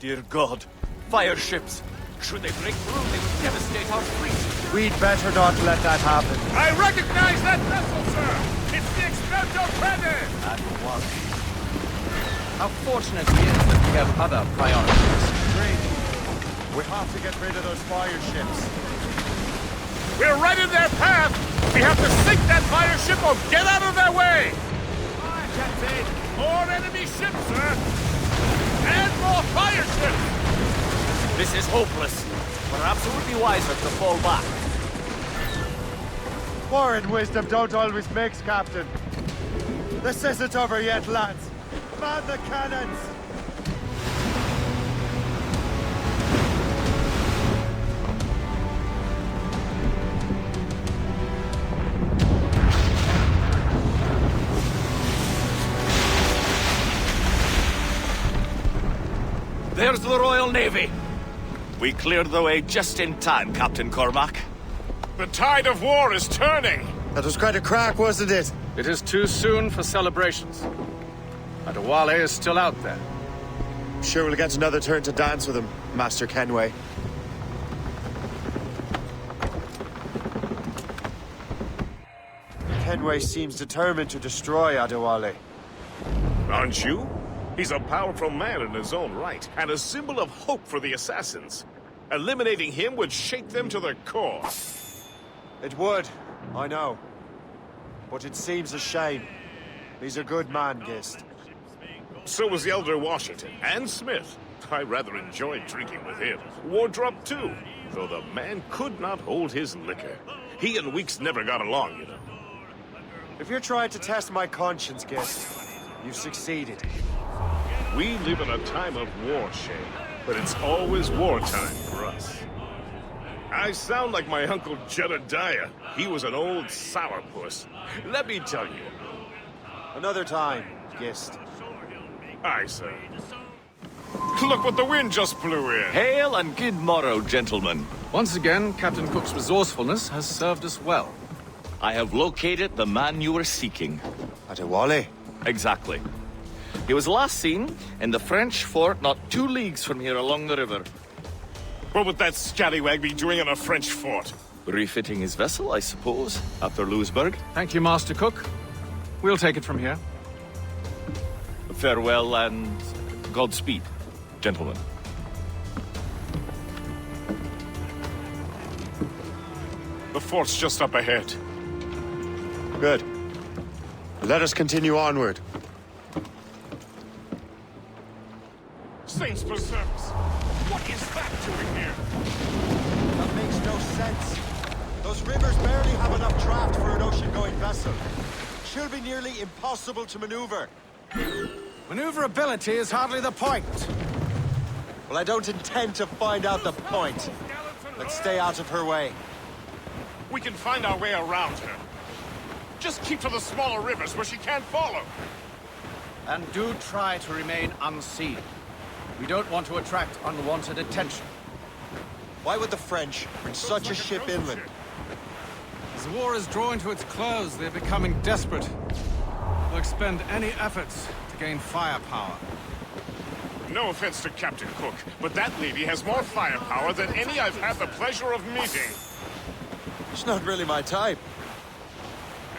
D: Dear God, fire ships! Should they break through, they would devastate our fleet.
E: We'd better not let that happen.
J: I recognize that vessel, sir! It's the Experto Credit!
D: At once.
S: How fortunate it is that we have other priorities.
E: We have to get rid of those fire ships.
J: We're right in their path! We have to sink that fire ship or get out of their way! Aye, Captain! More enemy ships, sir! And more fire ships!
D: This is hopeless. Perhaps it would be wiser to fall back.
E: War and wisdom don't always mix, Captain. This isn't over yet, lads. Man the cannons!
D: There's the Royal Navy. We cleared the way just in time, Captain Cormac.
J: The tide of war is turning.
E: That was quite a crack, wasn't it?
U: It is too soon for celebrations. Adewale is still out there.
E: I'm sure we'll get another turn to dance with him, Master Kenway. Kenway seems determined to destroy Adewale.
J: Aren't you? He's a powerful man in his own right, and a symbol of hope for the assassins. Eliminating him would shake them to their core.
E: It would, I know. But it seems a shame. He's a good man, Gist.
J: So was the Elder Washington, and Smith. I rather enjoyed drinking with him. Wardrop, too, though the man could not hold his liquor. He and Weeks never got along, you know.
E: If you're trying to test my conscience, Gist, you've succeeded.
J: We live in a time of war, Shay, but it's always wartime for us. I sound like my Uncle Jedediah. He was an old sourpuss. Let me tell you.
E: Another time, Gist.
J: Aye, sir. Look what the wind just blew in.
D: Hail and good morrow, gentlemen.
U: Once again, Captain Cook's resourcefulness has served us well.
D: I have located the man you were seeking.
E: Adewale?
D: Exactly. He was last seen in the French fort not 2 leagues from here along the river.
J: What would that scallywag be doing in a French fort?
D: Refitting his vessel, I suppose, after Louisberg.
U: Thank you, Master Cook. We'll take it from here.
D: Farewell and Godspeed, gentlemen.
J: The fort's just up ahead.
E: Good. Let us continue onward.
J: Saints preserve us! What is that doing here?
E: That makes no sense. Those rivers barely have enough draft for an ocean-going vessel. Should be nearly impossible to maneuver.
P: Maneuverability is hardly the point.
E: Well, I don't intend to find out the point. Let's stay out of her way.
J: We can find our way around her. Just keep to the smaller rivers where she can't follow.
P: And do try to remain unseen. We don't want to attract unwanted attention.
E: Why would the French bring such a ship inland?
P: As the war is drawing to its close, they're becoming desperate. They'll expend any efforts to gain firepower.
J: No offense to Captain Cook, but that lady has more firepower than any I've had the pleasure of meeting.
E: She's not really my type.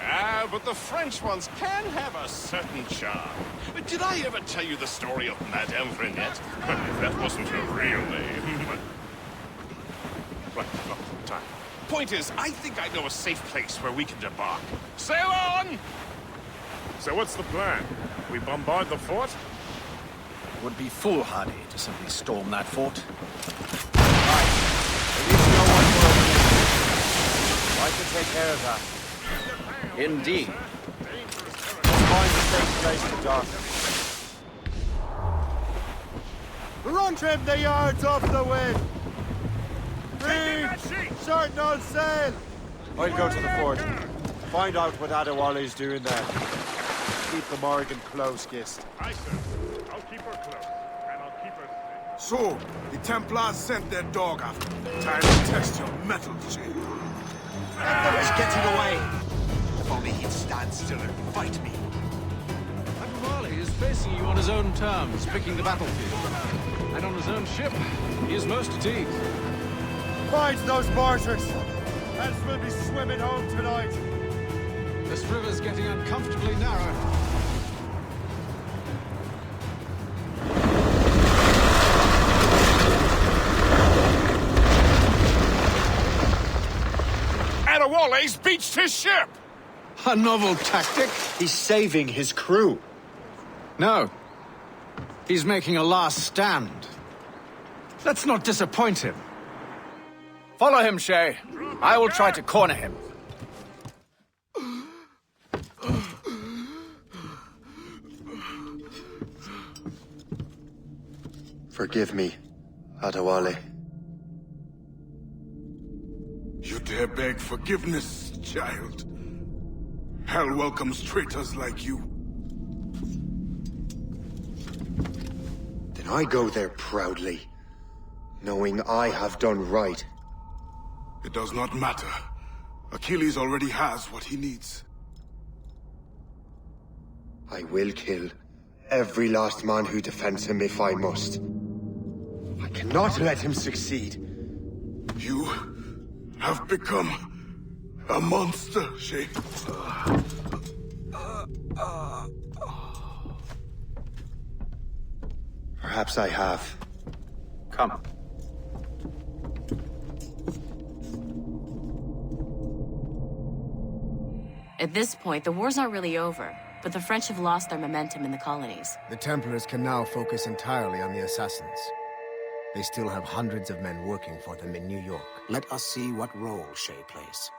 J: Ah, but the French ones can have a certain charm. Did I ever tell you the story of Madame Renette? That wasn't her real name. Right, not time. Point is, I think I know a safe place where we can debark. Sail on! So what's the plan? We bombard the fort?
P: Would be foolhardy to simply storm that fort.
E: Right. At least no one will open it. I can take care of that.
P: Indeed.
E: Let's find a safe place to dock. Run trim the yards off the wind! Reef! Short no sail! I'll go to the fort. Find out what Adewale's doing there. Keep the Morrigan close, Gist.
J: Aye, sir. I'll keep her close, and I'll keep her safe.
N: So, the Templars sent their dog after me. Time to test your mettle, Shay.
E: He's getting away!
N: If only he'd stand still and fight me.
P: Adewale is facing you on his own terms, picking the battlefield. And on his own ship, he is most at ease.
E: Find those mortars! Else we'll be swimming home tonight.
P: This river's getting uncomfortably narrow.
J: Adewale's beached his ship!
P: A novel tactic?
E: He's saving his crew.
P: No. He's making a last stand. Let's not disappoint him. Follow him, Shay. I will try to corner him.
E: Forgive me, Adewale.
N: You dare beg forgiveness, child? Hell welcomes traitors like you.
E: The Can I go there proudly, knowing I have done right?
N: It does not matter. Achilles already has what he needs.
E: I will kill every last man who defends him if I must. I cannot let him succeed.
N: You have become a monster, Shay.
E: Perhaps I have.
U: Come.
G: At this point, the war's not really over, but the French have lost their momentum in the colonies.
L: The Templars can now focus entirely on the assassins. They still have hundreds of men working for them in New York. Let us see what role Shay plays.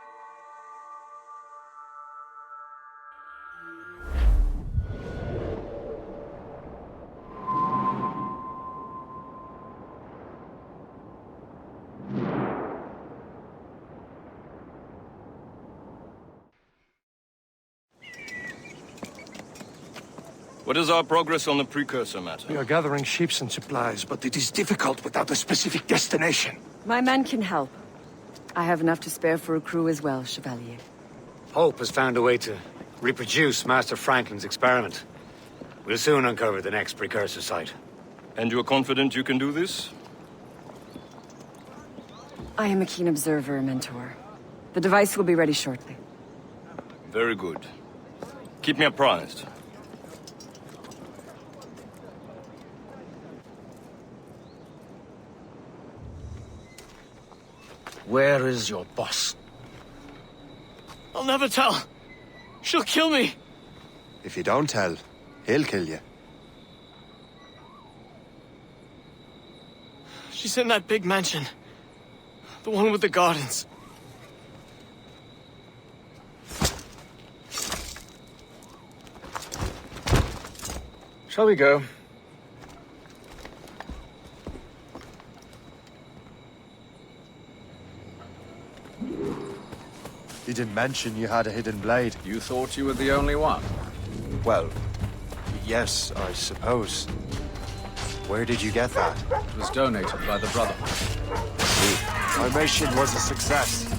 M: What is our progress on the precursor matter?
C: We are gathering ships and supplies, but it is difficult without a specific destination.
Q: My men can help. I have enough to spare for a crew as well, Chevalier.
R: Hope has found a way to reproduce Master Franklin's experiment. We'll soon uncover the next precursor site.
M: And you are confident you can do this?
Q: I am a keen observer, Mentor. The device will be ready shortly.
M: Very good. Keep me apprised.
H: Where is your boss?
W: I'll never tell. She'll kill me.
E: If you don't tell, he'll kill you.
W: She's in that big mansion. The one with the gardens.
P: Shall we go?
E: You didn't mention you had a hidden blade.
P: You thought you were the only one?
E: Well, yes, I suppose. Where did you get that?
P: It was donated by the Brotherhood.
E: Our mission was a success.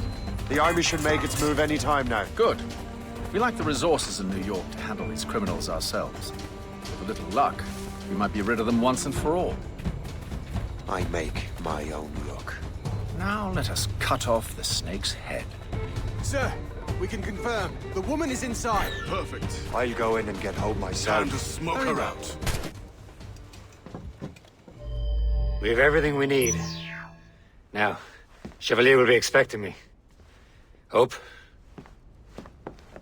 E: The army should make its move any time now.
P: Good. We lack the resources in New York to handle these criminals ourselves. With a little luck, we might be rid of them once and for all.
E: I make my own luck.
P: Now let us cut off the snake's head.
X: Sir, we can confirm. The woman is inside.
N: Perfect.
E: I'll go in and get Hope myself.
N: Time to smoke her out.
R: We have everything we need. Now, Chevalier will be expecting me. Hope?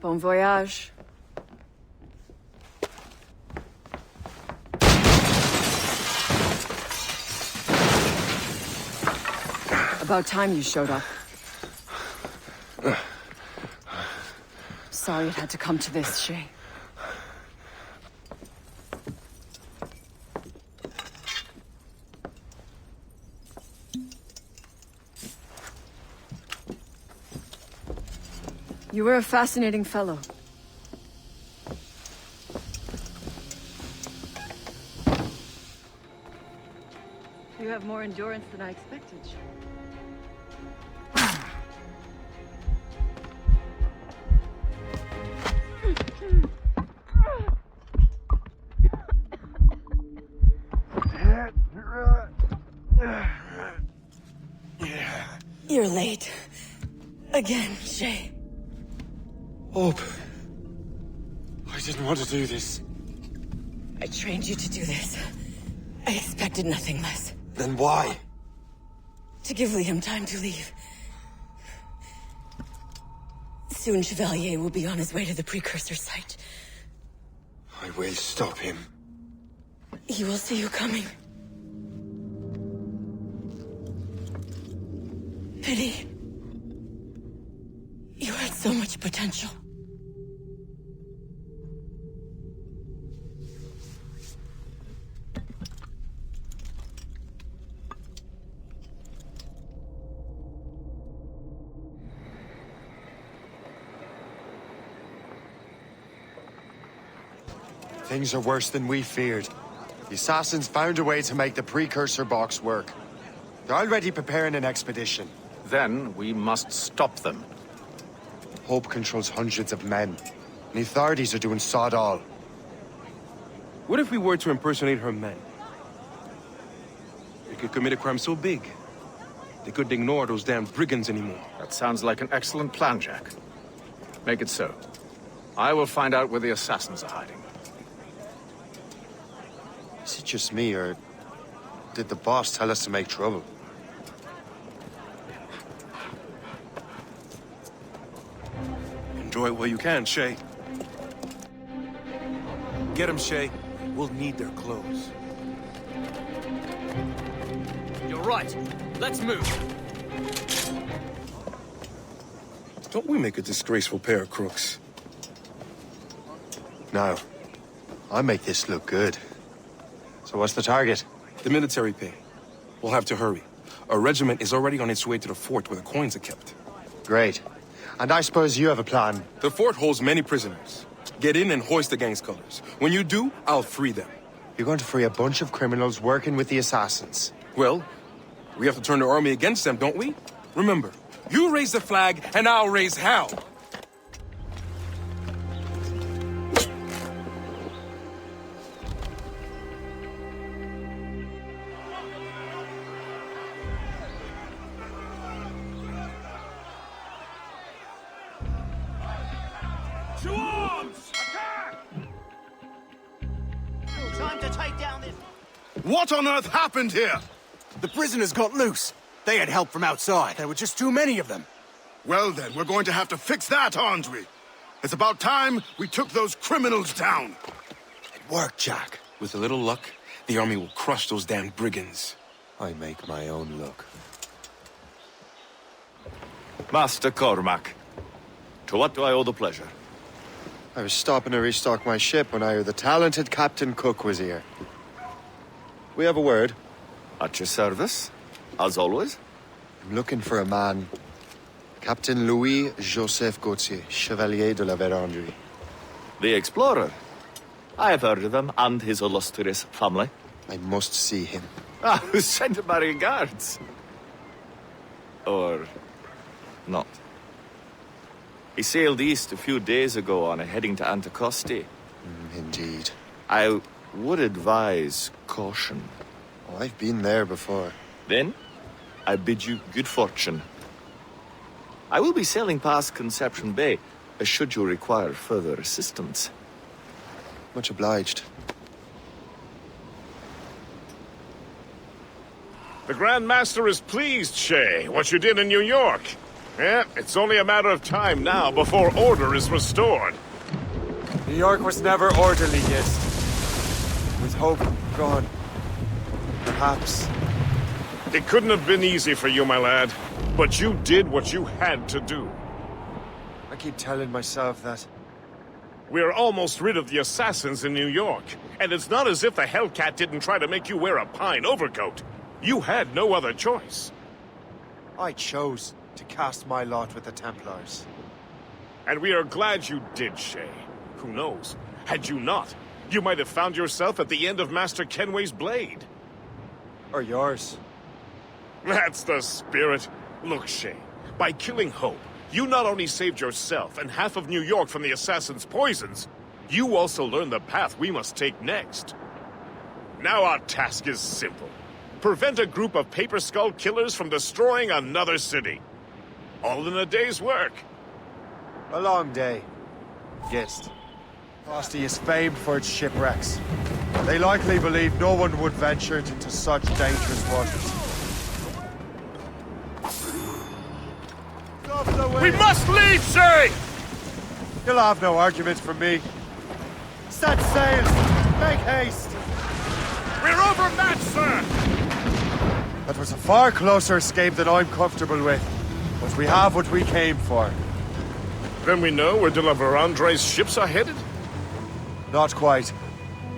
Q: Bon voyage. About time you showed up. Sorry it had to come to this, Shay. You were a fascinating fellow. You have more endurance than I expected, Shay.
A: You're late. Again, Shay.
E: Hope. I didn't want to do this.
A: I trained you to do this. I expected nothing less.
E: Then why?
A: To give Liam time to leave. Soon Chevalier will be on his way to the precursor site.
E: I will stop him.
A: He will see you coming. Pity. You had so much potential.
E: Things are worse than we feared. The assassins found a way to make the precursor box work. They're already preparing an expedition.
U: Then we must stop them.
E: Hope controls hundreds of men, and the authorities are doing sod all.
F: What if we were to impersonate her men? They could commit a crime so big, they couldn't ignore those damn brigands anymore.
U: That sounds like an excellent plan, Jack. Make it so. I will find out where the assassins are hiding.
E: Is it just me, or did the boss tell us to make trouble?
F: Enjoy it while you can, Shay. Get them, Shay. We'll need their clothes.
W: You're right. Let's move.
F: Don't we make a disgraceful pair of crooks?
E: No. I make this look good. So what's the target?
F: The military pay. We'll have to hurry. A regiment is already on its way to the fort where the coins are kept.
E: Great. And I suppose you have a plan.
F: The fort holds many prisoners. Get in and hoist the gang's colors. When you do, I'll free them.
E: You're going to free a bunch of criminals working with the assassins.
F: Well, we have to turn the army against them, don't we? Remember, you raise the flag and I'll raise hell.
W: To arms! Attack!
X: Time to take down this...
J: What on earth happened here?
X: The prisoners got loose. They had help from outside. There were just too many of them.
J: Well then, we're going to have to fix that, aren't we? It's about time we took those criminals down.
E: It worked, Jack.
F: With a little luck, the army will crush those damn brigands.
E: I make my own luck.
D: Master Cormac, to what do I owe the pleasure?
E: I was stopping to restock my ship when I heard the talented Captain Cook was here. We have a word.
D: At your service, as always.
E: I'm looking for a man. Captain Louis-Joseph Gauthier, Chevalier de la Vérendrye.
D: The explorer. I have heard of him and his illustrious family.
E: I must see him.
D: Ah, send my regards. Or not. He sailed east a few days ago on a heading to Anticosti.
E: Indeed.
D: I would advise caution.
E: Oh, I've been there before.
D: Then, I bid you good fortune. I will be sailing past Conception Bay, should you require further assistance.
E: Much obliged.
J: The Grand Master is pleased, Shay, what you did in New York. Yeah, it's only a matter of time now before order is restored.
E: New York was never orderly yet. With hope gone, perhaps.
J: It couldn't have been easy for you, my lad. But you did what you had to do.
E: I keep telling myself that.
J: We're almost rid of the assassins in New York. And it's not as if the Hellcat didn't try to make you wear a pine overcoat. You had no other choice.
E: I chose to cast my lot with the Templars.
J: And we are glad you did, Shay. Who knows? Had you not, you might have found yourself at the end of Master Kenway's blade.
E: Or yours.
J: That's the spirit. Look, Shay, by killing Hope, you not only saved yourself and half of New York from the assassin's poisons, you also learned the path we must take next. Now our task is simple. Prevent a group of paper skull killers from destroying another city. All in a day's work.
E: A long day. Yes. Frosty is famed for its shipwrecks. They likely believe no one would venture into such dangerous waters.
J: We must leave, Shay!
E: You'll have no argument from me. Set sails! Make haste!
J: We're overmatched, sir!
E: That was a far closer escape than I'm comfortable with. But we have what we came for.
J: Then we know where de la Vérendrye's ships are headed?
E: Not quite.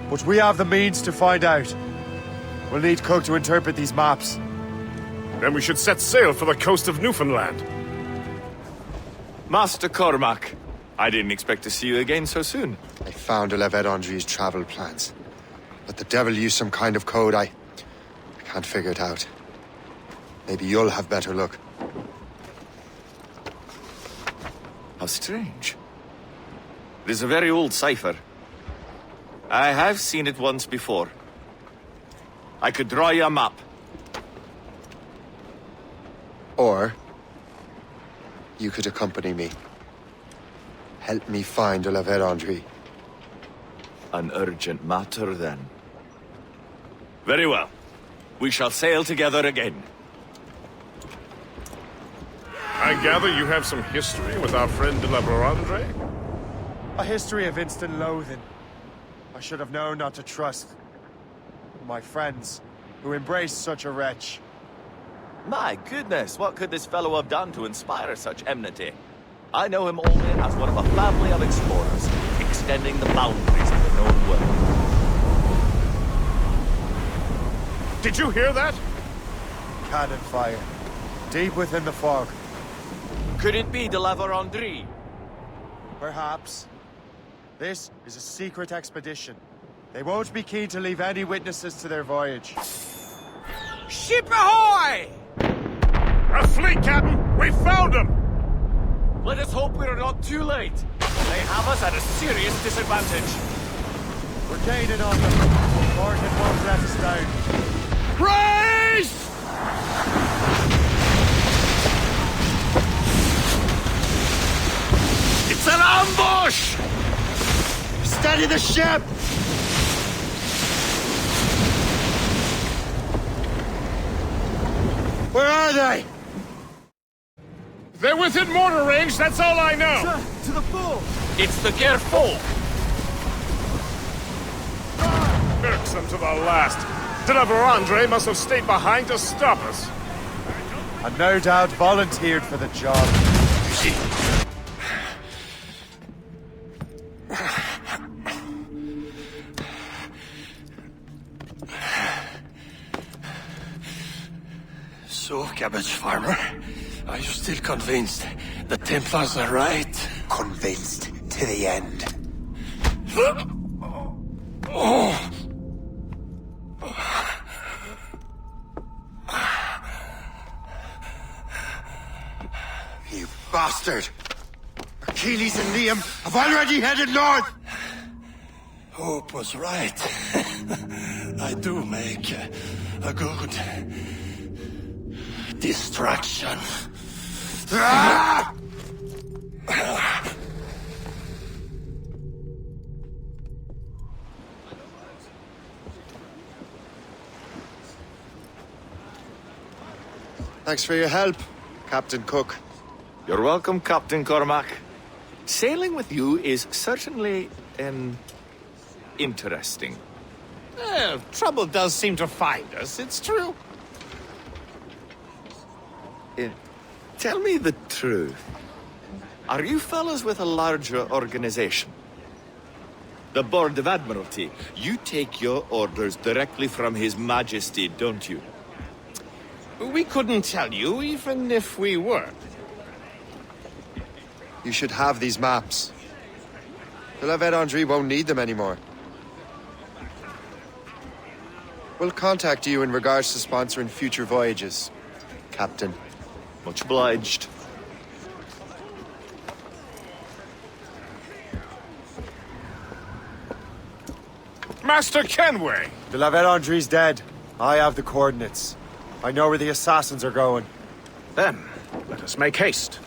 E: But we have the means to find out. We'll need Cook to interpret these maps.
J: Then we should set sail for the coast of Newfoundland.
D: Master Cormac, I didn't expect to see you again so soon.
E: I found de la Vérendrye's travel plans. But the devil used some kind of code. I can't figure it out. Maybe you'll have better luck.
D: How strange. It is a very old cipher. I have seen it once before. I could draw you a map.
E: Or you could accompany me. Help me find de la Vérendrye.
D: An urgent matter, then. Very well. We shall sail together again.
J: I gather you have some history with our friend de la Vérendrye?
E: A history of instant loathing. I should have known not to trust my friends who embraced such a wretch.
D: My goodness, what could this fellow have done to inspire such enmity? I know him only as one of a family of explorers, extending the boundaries of the known world.
J: Did you hear that?
E: Cannon fire. Deep within the fog.
D: Could it be de la Vérendrye?
E: Perhaps. This is a secret expedition. They won't be keen to leave any witnesses to their voyage.
J: Ship ahoy! A fleet, Captain! We found them!
D: Let us hope we are not too late. They have us at a serious disadvantage.
E: We're gaining on them. Morrigan won't let us down.
J: Race!
D: It's an ambush!
E: Steady the ship! Where are they?
J: They're within mortar range, that's all I know!
E: Sir, to the full!
D: It's the Carrefour!
J: Irksome to the last. De la Vérendrye must have stayed behind to stop us.
E: And no doubt volunteered for the job.
B: So, cabbage farmer, are you still convinced the Templars are right?
L: Convinced to the end.
B: Oh.
E: You bastard! Achilles and Liam have already headed north!
B: Hope was right. I do make a good distraction.
E: Ah! Thanks for your help, Captain Cook.
D: You're welcome, Captain Cormac. Sailing with you is certainly, interesting.
H: Trouble does seem to find us, it's true.
D: Tell me the truth. Are you fellas with a larger organization? The Board of Admiralty. You take your orders directly from His Majesty, don't you?
H: We couldn't tell you, even if we were.
E: You should have these maps. De la Vérendrye won't need them anymore. We'll contact you in regards to sponsoring future voyages, Captain.
D: Much obliged.
J: Master Kenway!
E: De la Vérendrye's dead. I have the coordinates. I know where the assassins are going.
P: Then, let us make haste.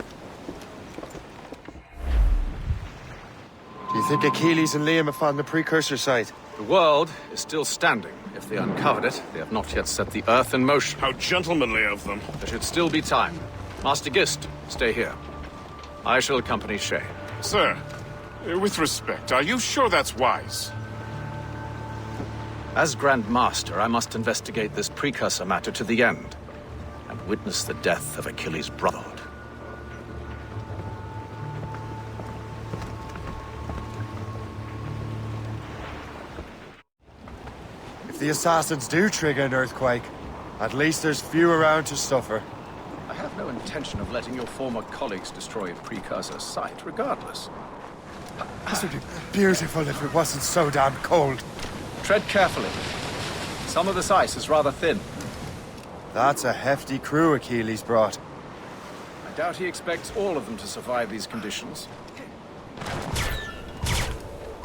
E: Do you think Achilles and Liam have found the precursor site?
P: The world is still standing. If they uncovered it, they have not yet set the Earth in motion.
J: How gentlemanly of them.
P: There should still be time. Master Gist, stay here. I shall accompany Shay.
J: Sir, with respect, are you sure that's wise?
P: As Grand Master, I must investigate this precursor matter to the end, and witness the death of Achilles' brotherhood.
E: If the assassins do trigger an earthquake, at least there's few around to suffer.
P: I have no intention of letting your former colleagues destroy a precursor site, regardless.
E: This would be beautiful if it wasn't so damn cold.
P: Tread carefully. Some of this ice is rather thin.
E: That's a hefty crew Achilles brought.
P: I doubt he expects all of them to survive these conditions.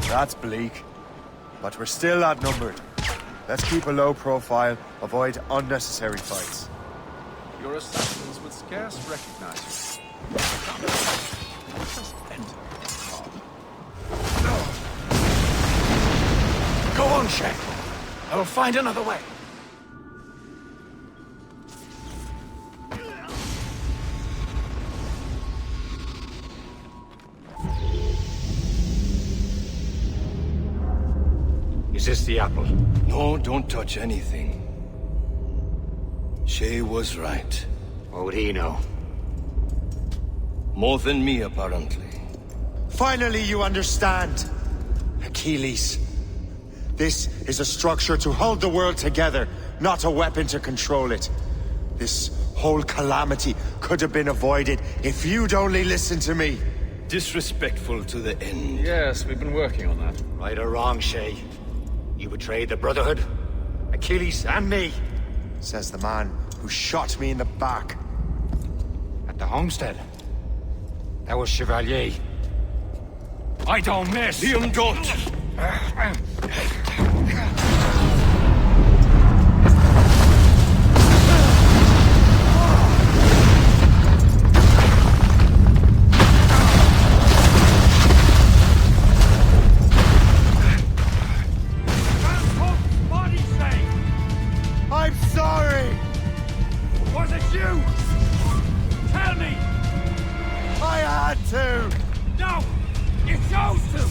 E: That's bleak. But we're still outnumbered. Let's keep a low profile, avoid unnecessary fights.
P: Your assassins would scarce recognize you. Just enter.
C: Go on, Shay. I will find another way.
R: Is this the apple?
M: No, don't touch anything. Shay was right.
R: What would he know?
M: More than me, apparently.
E: Finally, you understand. Achilles. This is a structure to hold the world together, not a weapon to control it. This whole calamity could have been avoided if you'd only listened to me.
M: Disrespectful to the end.
P: Yes, we've been working on that.
R: Right or wrong, Shay? You betrayed the Brotherhood, Achilles, and me.
E: Says the man who shot me in the back.
R: At the homestead. That was Chevalier.
C: I don't miss.
M: Liam, don't.
E: I'm sorry!
C: Was it you? Tell me!
E: I had to!
C: No! You chose to!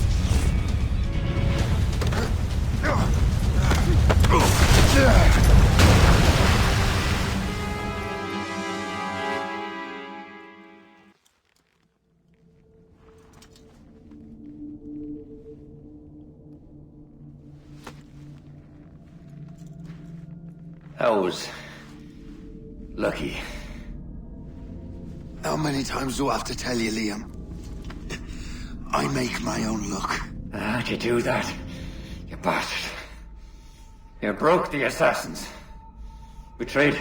R: That was... lucky.
N: How many times do I have to tell you, Liam? I make my own luck.
R: How'd you do that? You bastard. You broke the assassins. Betrayed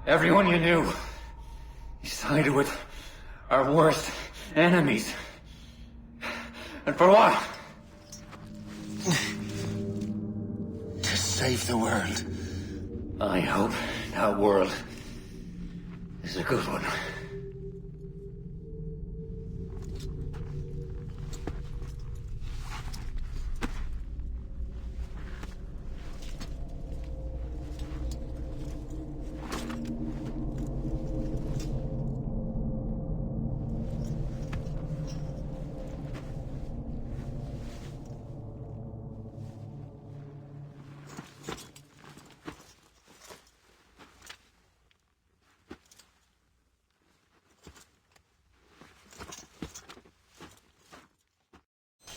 R: everyone you knew. You sided with our worst enemies. And for what?
N: To save the world.
R: I hope that world is a good one.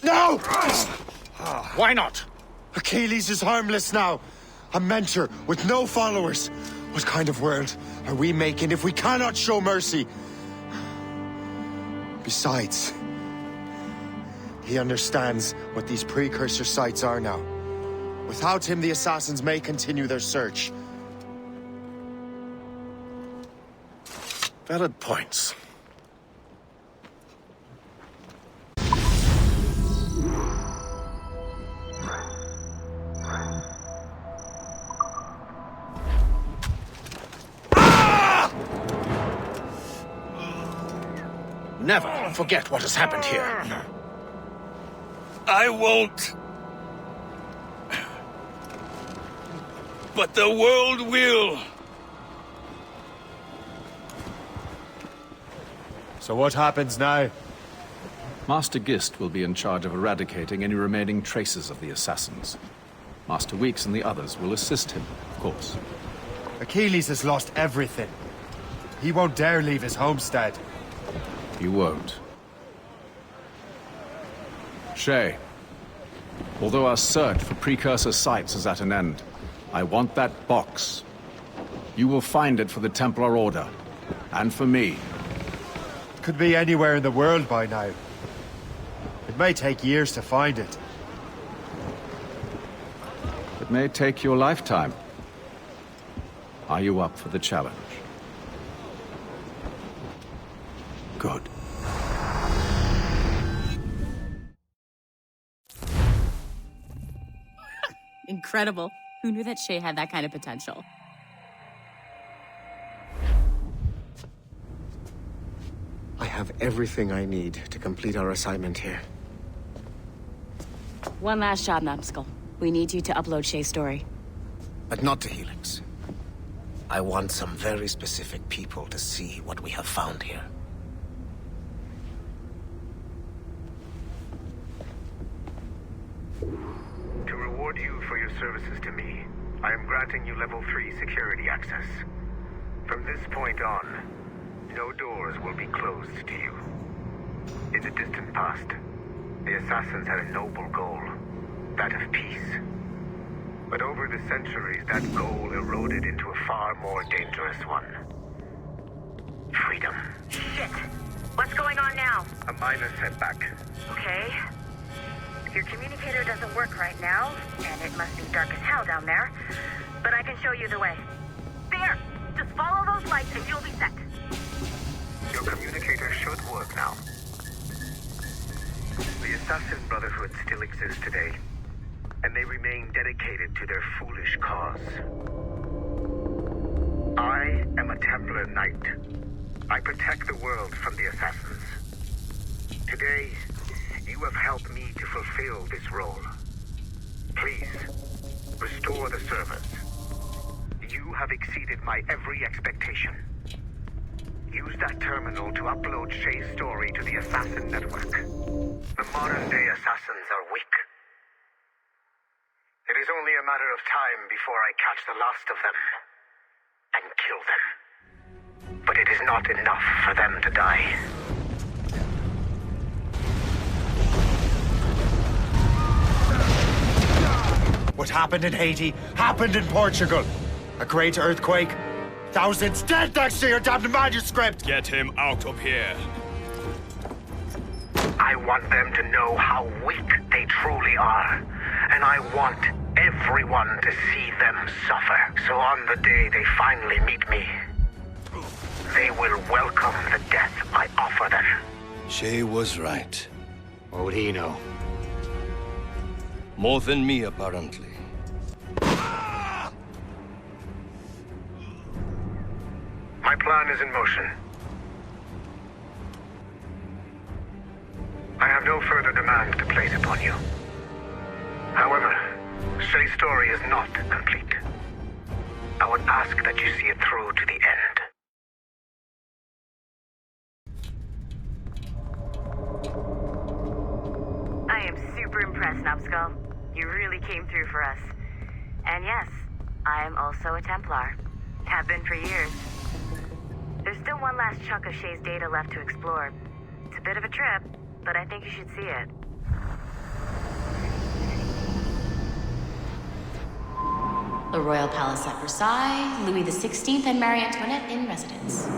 E: No!
C: Why not?
E: Achilles is harmless now. A mentor with no followers. What kind of world are we making if we cannot show mercy? Besides, he understands what these precursor sites are now. Without him, the assassins may continue their search.
C: Valid points. Never forget what has happened here.
M: I won't. But the world will.
E: So what happens now?
U: Master Gist will be in charge of eradicating any remaining traces of the assassins. Master Weeks and the others will assist him, of course.
E: Achilles has lost everything. He won't dare leave his homestead.
U: He won't. Shay, although our search for precursor sites is at an end, I want that box. You will find it for the Templar Order, and for me.
E: Could be anywhere in the world by now. It may take years to find it.
P: It may take you a lifetime. Are you up for the challenge?
E: Good.
G: Incredible. Who knew that Shay had that kind of potential?
L: I have everything I need to complete our assignment here.
G: One last job, Numbskull. We need you to upload Shay's story.
L: But not to Helix. I want some very specific people to see what we have found here.
O: To reward you for your services to me, I am granting you level 3 security access. From this point on, no doors will be closed to you. In the distant past, the Assassins had a noble goal, that of peace. But over the centuries, that goal eroded into a far more dangerous one. Freedom.
I: Shit! What's going on now?
O: A minor setback.
I: Okay. Your communicator doesn't work right now, and it must be dark as hell down there. But I can show you the way. There! Just follow those lights and you'll be set.
O: Your communicator should work now. The Assassin Brotherhood still exists today, and they remain dedicated to their foolish cause. I am a Templar Knight. I protect the world from the Assassins. Today, you have helped me to fulfill this role. Please, restore the servers. You have exceeded my every expectation. Use that terminal to upload Shay's story to the Assassin Network. The modern-day Assassins are weak. It is only a matter of time before I catch the last of them and kill them. But it is not enough for them to die.
E: What happened in Haiti happened in Portugal. A great earthquake. Thousands dead thanks to your damned manuscript!
K: Get him out of here.
O: I want them to know how weak they truly are. And I want everyone to see them suffer. So on the day they finally meet me, they will welcome the death I offer them.
M: Shay was right.
L: What would he know?
M: More than me, apparently.
O: My plan is in motion. I have no further demand to place upon you. However, Shay's story is not complete. I would ask that you see it through to the end.
I: I am super impressed, Numbskull. You really came through for us. And yes, I am also a Templar. Have been for years. There's still one last chunk of Shay's data left to explore. It's a bit of a trip, but I think you should see it.
G: The Royal Palace at Versailles, Louis XVI and Marie Antoinette in residence.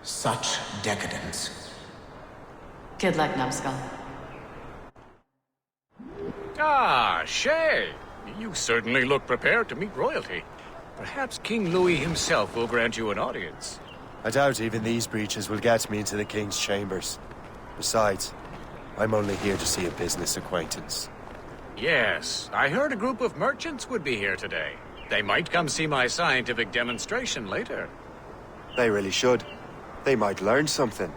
L: Such decadence.
G: Good luck, Numbskull.
H: Ah, Shay! You certainly look prepared to meet royalty. Perhaps King Louis himself will grant you an audience.
E: I doubt even these breaches will get me into the King's chambers. Besides, I'm only here to see a business acquaintance.
H: Yes, I heard a group of merchants would be here today. They might come see my scientific demonstration later.
E: They really should. They might learn something,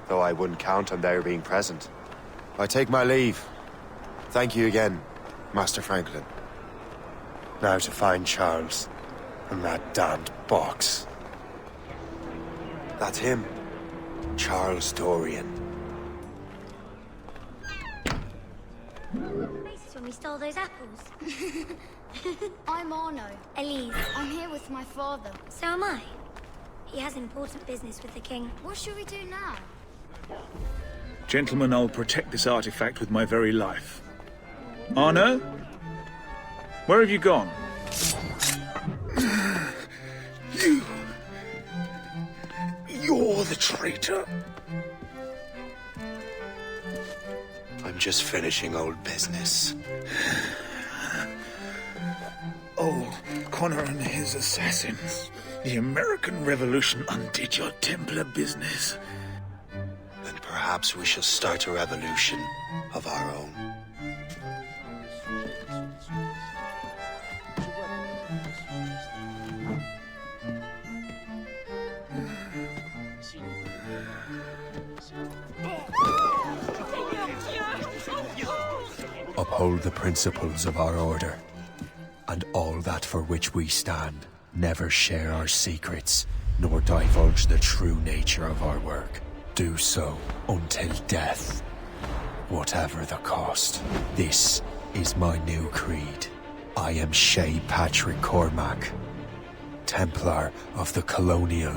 E: though I wouldn't count on their being present. I take my leave. Thank you again, Master Franklin. Now to find Charles and that damned box. That's him. Charles Dorian.
T: When we stole those apples. I'm Arno. Elise. I'm here with my father. So am I. He has important business with the king. What should we do now?
V: Gentlemen, I'll protect this artifact with my very life. Arno? Where have you gone?
B: You're the traitor. I'm just finishing old business.
N: Behold, Connor and his assassins. The American Revolution undid your Templar business.
A: Then perhaps we shall start a revolution of our own.
K: Uphold the principles of our order, and all that for which we stand. Never share our secrets, nor divulge the true nature of our work. Do so until death, whatever the cost. This is my new creed. I am Shay Patrick Cormac, Templar of the Colonial,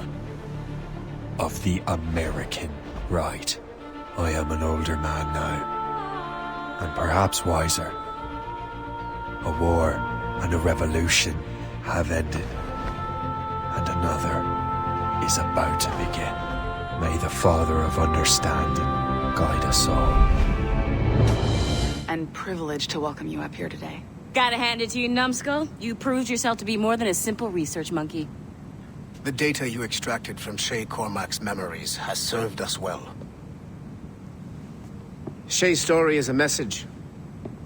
K: of the American right. I am an older man now, and perhaps wiser. A war and a revolution have ended, and another is about to begin. May the Father of Understanding guide us all.
Q: And privileged to welcome you up here today.
G: Gotta hand it to you, numbskull. You proved yourself to be more than a simple research monkey.
L: The data you extracted from Shay Cormac's memories has served us well. Shay's story is a message.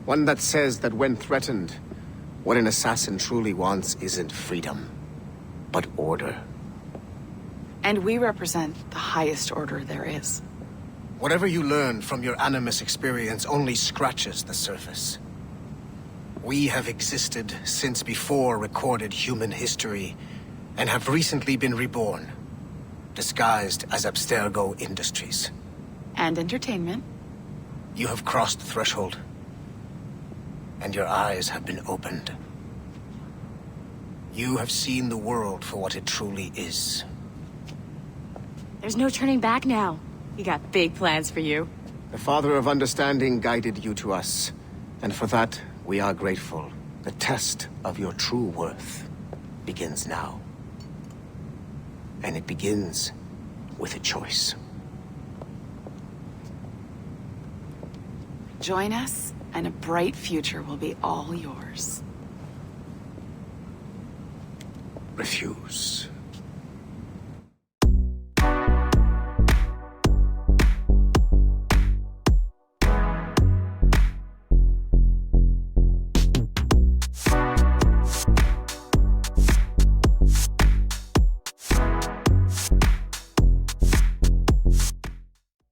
L: One that says that when threatened, what an assassin truly wants isn't freedom, but order.
Q: And we represent the highest order there is.
L: Whatever you learned from your Animus experience only scratches the surface. We have existed since before recorded human history, and have recently been reborn, disguised as Abstergo Industries.
Q: And entertainment.
L: You have crossed the threshold, and your eyes have been opened. You have seen the world for what it truly is.
G: There's no turning back now. We got big plans for you.
L: The Father of Understanding guided you to us, and for that, we are grateful. The test of your true worth begins now. And it begins with a choice.
Q: Join us, and a bright future will be all yours.
L: Refuse.